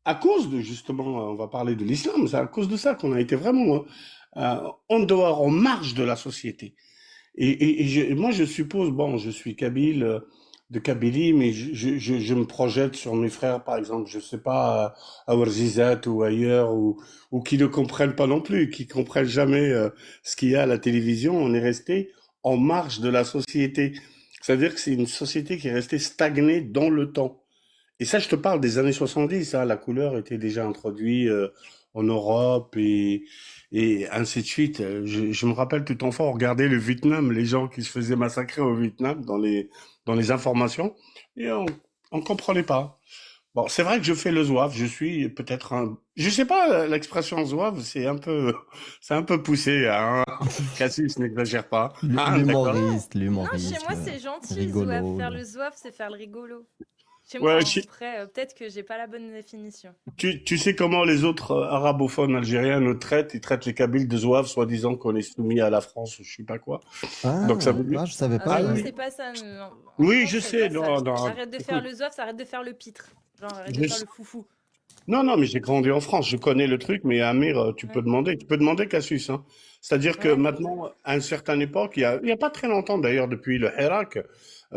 à cause de justement, on va parler de l'islam, c'est à cause de ça qu'on a été vraiment en dehors, en marge de la société. Moi, je suppose, bon, je suis kabyle, de Kabylie, mais je me projette sur mes frères, par exemple, je sais pas, à Ouarzizate ou ailleurs, ou qui ne comprennent pas non plus, qui comprennent jamais ce qu'il y a à la télévision. On est resté en marge de la société. C'est-à-dire que c'est une société qui est restée stagnée dans le temps. Et ça, je te parle des années 70, hein, la couleur était déjà introduite en Europe et ainsi de suite. Je me rappelle tout enfant, on regardait le Vietnam, les gens qui se faisaient massacrer au Vietnam dans les informations, et on comprenait pas. Bon, c'est vrai que je fais le zouave, je suis peut-être un... Je sais pas, l'expression zouave, c'est un peu poussé, hein. Cassis, n'exagère pas. Ah, d'accord. Non, chez moi, c'est gentil, zouave. rigolo. Faire le zouave, c'est faire le rigolo. Chez Ouais, moi, hein. Après, peut-être que j'ai pas la bonne définition. tu sais comment les autres arabophones algériens nous traitent? Ils traitent les Kabyles de zouaves, soi-disant qu'on est soumis à la France ou je sais pas quoi. Ah, Donc ça veut dire... je savais Ah, pas. chez nous, oui. c'est pas ça. Non. Oui, En je France, c'est sais. pas ça. Non, non. Arrête de faire Écoute, le zouave, ça arrête de faire le pitre. Genre, arrête je de faire sais- le foufou. non, non, mais j'ai grandi en France. Je connais le truc, mais Amir, tu peux Ouais. demander. Tu peux demander Cassius, hein. C'est-à-dire que Ouais. maintenant, à une certaine époque, il y a pas très longtemps d'ailleurs, depuis le Hirak,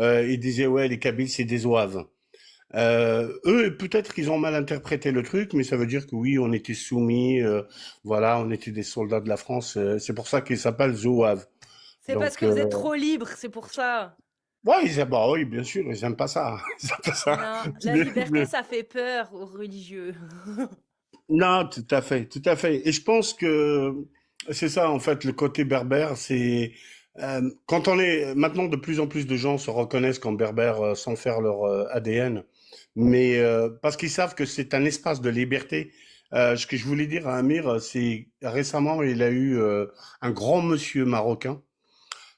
ils disaient ouais, les Kabyles c'est des zouaves. Eux, peut-être qu'ils ont mal interprété le truc, mais ça veut dire que oui, on était soumis, voilà, on était des soldats de la France. C'est pour ça qu'ils s'appellent zouaves. C'est parce Donc, que vous êtes trop libre, c'est pour ça. ouais, ils aiment, bah oui, bien sûr, ils aiment pas ça. Ils aiment pas ça. Non, la Mais- liberté, ça fait peur aux religieux. Non, tout à fait, tout à fait. Et je pense que c'est ça, en fait, le côté berbère, c'est quand on est maintenant de plus en plus de gens se reconnaissent comme berbères sans faire leur ADN, mais parce qu'ils savent que c'est un espace de liberté. Ce que je voulais dire à Amir, c'est récemment il a eu un grand monsieur marocain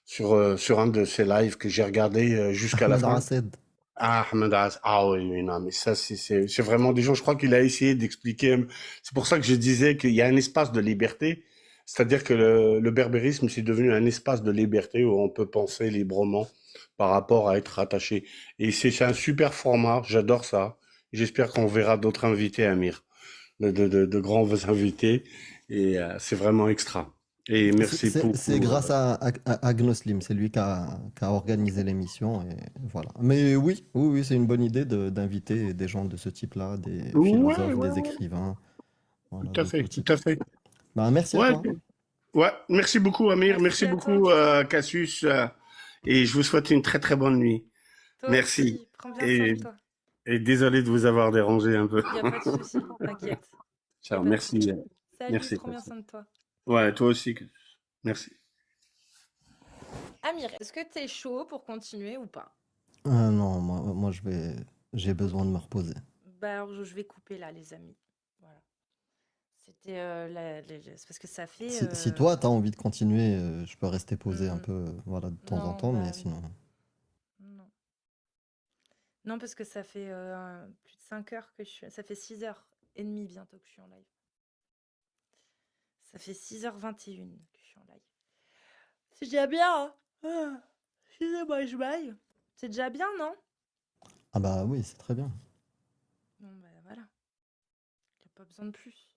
sur un de ses lives que j'ai regardé jusqu'à la Ahmed fin. Rased. Ah, Ahmed Az- ah oui, oui, non, mais ça, c'est vraiment des gens, je crois qu'il a essayé d'expliquer, c'est pour ça que je disais qu'il y a un espace de liberté, c'est-à-dire que le berbérisme, c'est devenu un espace de liberté où on peut penser librement par rapport à être rattaché. Et c'est un super format, j'adore ça. J'espère qu'on verra d'autres invités, Amir. de grands invités. Et c'est vraiment extra. Et merci pour... C'est grâce à Agnoslim, c'est lui qui a organisé l'émission et voilà. Mais oui, c'est une bonne idée d'inviter des gens de ce type-là, des philosophes, des écrivains, voilà, Tout à de fait, tout type. tout à fait. Bah, merci à Ouais, toi. ouais, merci beaucoup Amir, Merci merci à beaucoup toi. Cassius, et je vous souhaite une très très bonne nuit. Toi Merci. aussi, prends bien soin Et, de toi. et désolé de vous avoir dérangé un peu. Il n'y a pas de souci, t'inquiète. Y a Ciao, pas de merci. souci. Salut, Merci. prends bien soin de toi. Ouais, toi aussi. Merci. Amir, est-ce que t'es chaud pour continuer ou pas? Ah non, moi j'ai besoin de me reposer. Bah alors je vais couper là, les amis. Voilà. C'était c'est parce que ça fait. Si toi t'as envie de continuer, je peux rester posé un hmm, peu, voilà, de temps en Non, temps, bah mais oui. sinon. Non. Non, parce que ça fait plus de 5 heures que je suis. Ça fait 6h30 bientôt que je suis en live. Ça fait 6h21 que je suis en live. C'est déjà bien, hein? Excusez-moi, je baille. C'est déjà bien, non? Ah bah oui, c'est très bien. Bon, bah voilà. Il n'y a pas besoin de plus.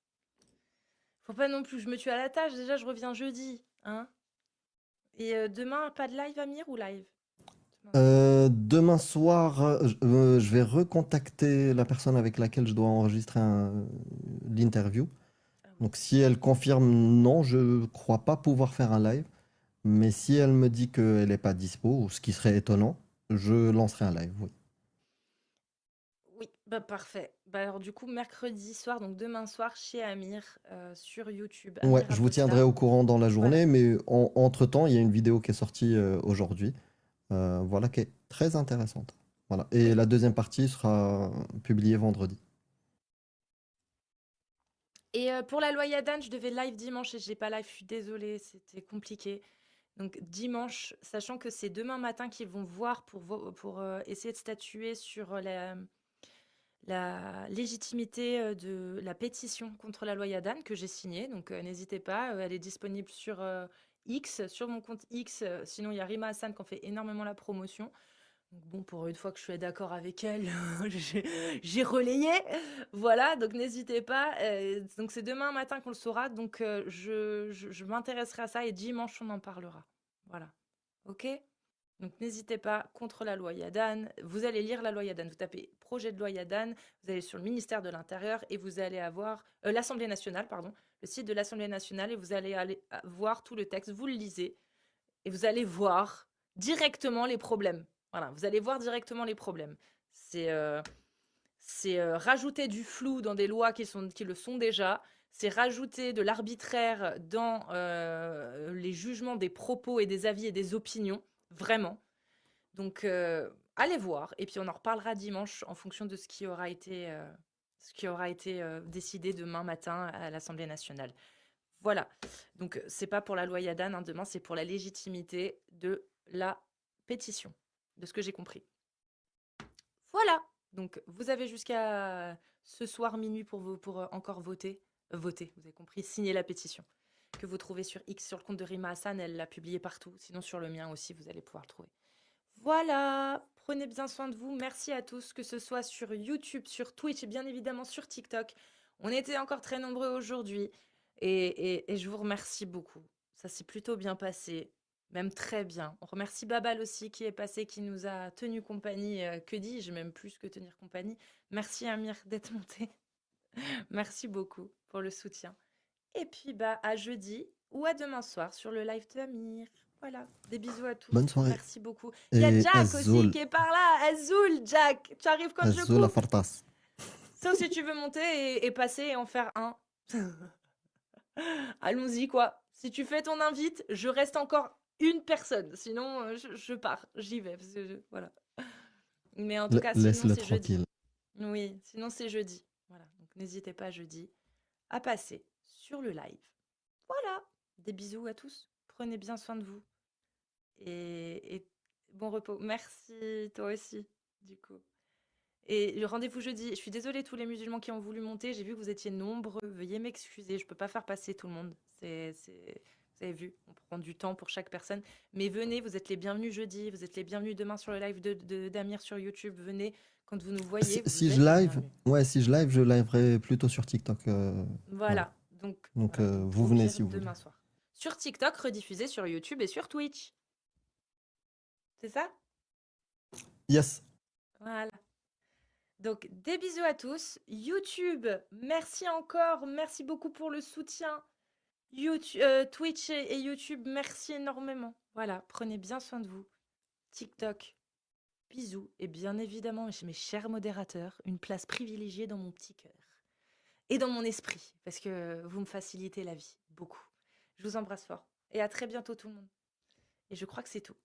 Faut pas non plus, je me tue à la tâche. Déjà, je reviens jeudi, hein? Et demain, pas de live, Amir, ou live? Demain soir, je vais recontacter la personne avec laquelle je dois enregistrer l'interview. Ah oui. Donc si elle confirme non, je crois pas pouvoir faire un live. Mais si elle me dit qu'elle n'est pas dispo, ou ce qui serait étonnant, je lancerai un live, oui. Oui, bah parfait. Bah alors du coup, mercredi soir, donc demain soir, chez Amir, sur YouTube. Ouais, Amir je vous tiendrai Apostat. au courant dans la Voilà. journée, mais entre-temps, il y a une vidéo qui est sortie aujourd'hui, voilà, qui est très intéressante. Voilà. Et Oui. la deuxième partie sera publiée vendredi. Et pour la loi Yadan, je devais live dimanche et j'ai pas live, je suis désolée, c'était compliqué. Donc dimanche, sachant que c'est demain matin qu'ils vont voir pour essayer de statuer sur la légitimité de la pétition contre la loi Yadan que j'ai signée. Donc n'hésitez pas, elle est disponible sur X, sur mon compte X. Sinon, il y a Rima Hassan qui en fait énormément la promotion. Donc bon, pour une fois que je suis d'accord avec elle, j'ai relayé. Voilà, donc n'hésitez pas. Donc c'est demain matin qu'on le saura. Donc je m'intéresserai à ça et dimanche, on en parlera. Voilà. OK? Donc n'hésitez pas, contre la loi Yadan. Vous allez lire la loi Yadan. Vous tapez projet de loi Yadan, vous allez sur le ministère de l'Intérieur et vous allez avoir l'Assemblée nationale, pardon, le site de l'Assemblée nationale et vous allez aller voir tout le texte. Vous le lisez et vous allez voir directement les problèmes. Voilà, vous allez voir directement les problèmes. C'est rajouter du flou dans des lois qui le sont déjà. C'est rajouter de l'arbitraire dans les jugements des propos et des avis et des opinions. Vraiment. Donc, allez voir. Et puis, on en reparlera dimanche en fonction de ce qui aura été décidé demain matin à l'Assemblée nationale. Voilà. Donc, c'est pas pour la loi Yadan, hein, demain, c'est pour la légitimité de la pétition, de ce que j'ai compris. Voilà. Donc, vous avez jusqu'à ce soir minuit pour encore voter. Voter, vous avez compris, signer la pétition que vous trouvez sur X, sur le compte de Rima Hassan. Elle l'a publié partout. Sinon, sur le mien aussi, vous allez pouvoir le trouver. Voilà. Prenez bien soin de vous. Merci à tous, que ce soit sur YouTube, sur Twitch et bien évidemment sur TikTok. On était encore très nombreux aujourd'hui. Et je vous remercie beaucoup. Ça s'est plutôt bien passé. Même très bien. On remercie Babal aussi qui est passé, qui nous a tenu compagnie. Que dis-je, même plus que tenir compagnie. Merci Amir d'être monté. Merci beaucoup pour le soutien. Et puis bah à jeudi ou à demain soir sur le live de Amir. Voilà, des bisous à tous. Bonne soirée. Merci beaucoup. Il y a Et Jack aussi Azul, qui est par là. Azul, Jack, tu arrives quand je Azul à coupe. Fartas. Sauf si tu veux monter et passer et en faire un. Allons-y quoi. Si tu fais ton invite, je reste encore une personne. Sinon, je pars, j'y vais. Parce que voilà. Mais en tout cas, sinon Laisse-le c'est jeudi. tranquille. Oui, sinon c'est jeudi. Voilà, donc n'hésitez pas jeudi à passer sur le live. Voilà, des bisous à tous. Prenez bien soin de vous. Et bon repos. Merci, toi aussi, du coup. Et le rendez-vous jeudi. Je suis désolée tous les musulmans qui ont voulu monter. J'ai vu que vous étiez nombreux. Veuillez m'excuser. Je peux pas faire passer tout le monde. Vous avez vu, on prend du temps pour chaque personne. Mais venez, vous êtes les bienvenus jeudi. Vous êtes les bienvenus demain sur le live d'Amir sur YouTube. Venez. Quand vous nous voyez, vous Si êtes je les live, bienvenus. si je live, je liverai plutôt sur TikTok. Voilà. Voilà. Donc, Donc, voilà. vous Au venez pire, si vous voulez. demain soir. Sur TikTok, rediffusé sur YouTube et sur Twitch. C'est ça? Yes. Voilà. Donc, des bisous à tous. YouTube, merci encore. Merci beaucoup pour le soutien. YouTube, Twitch et YouTube, merci énormément. Voilà, prenez bien soin de vous. TikTok, bisous. Et bien évidemment, mes chers modérateurs, une place privilégiée dans mon petit cœur. Et dans mon esprit, parce que vous me facilitez la vie, beaucoup. Je vous embrasse fort. Et à très bientôt tout le monde. Et je crois que c'est tout.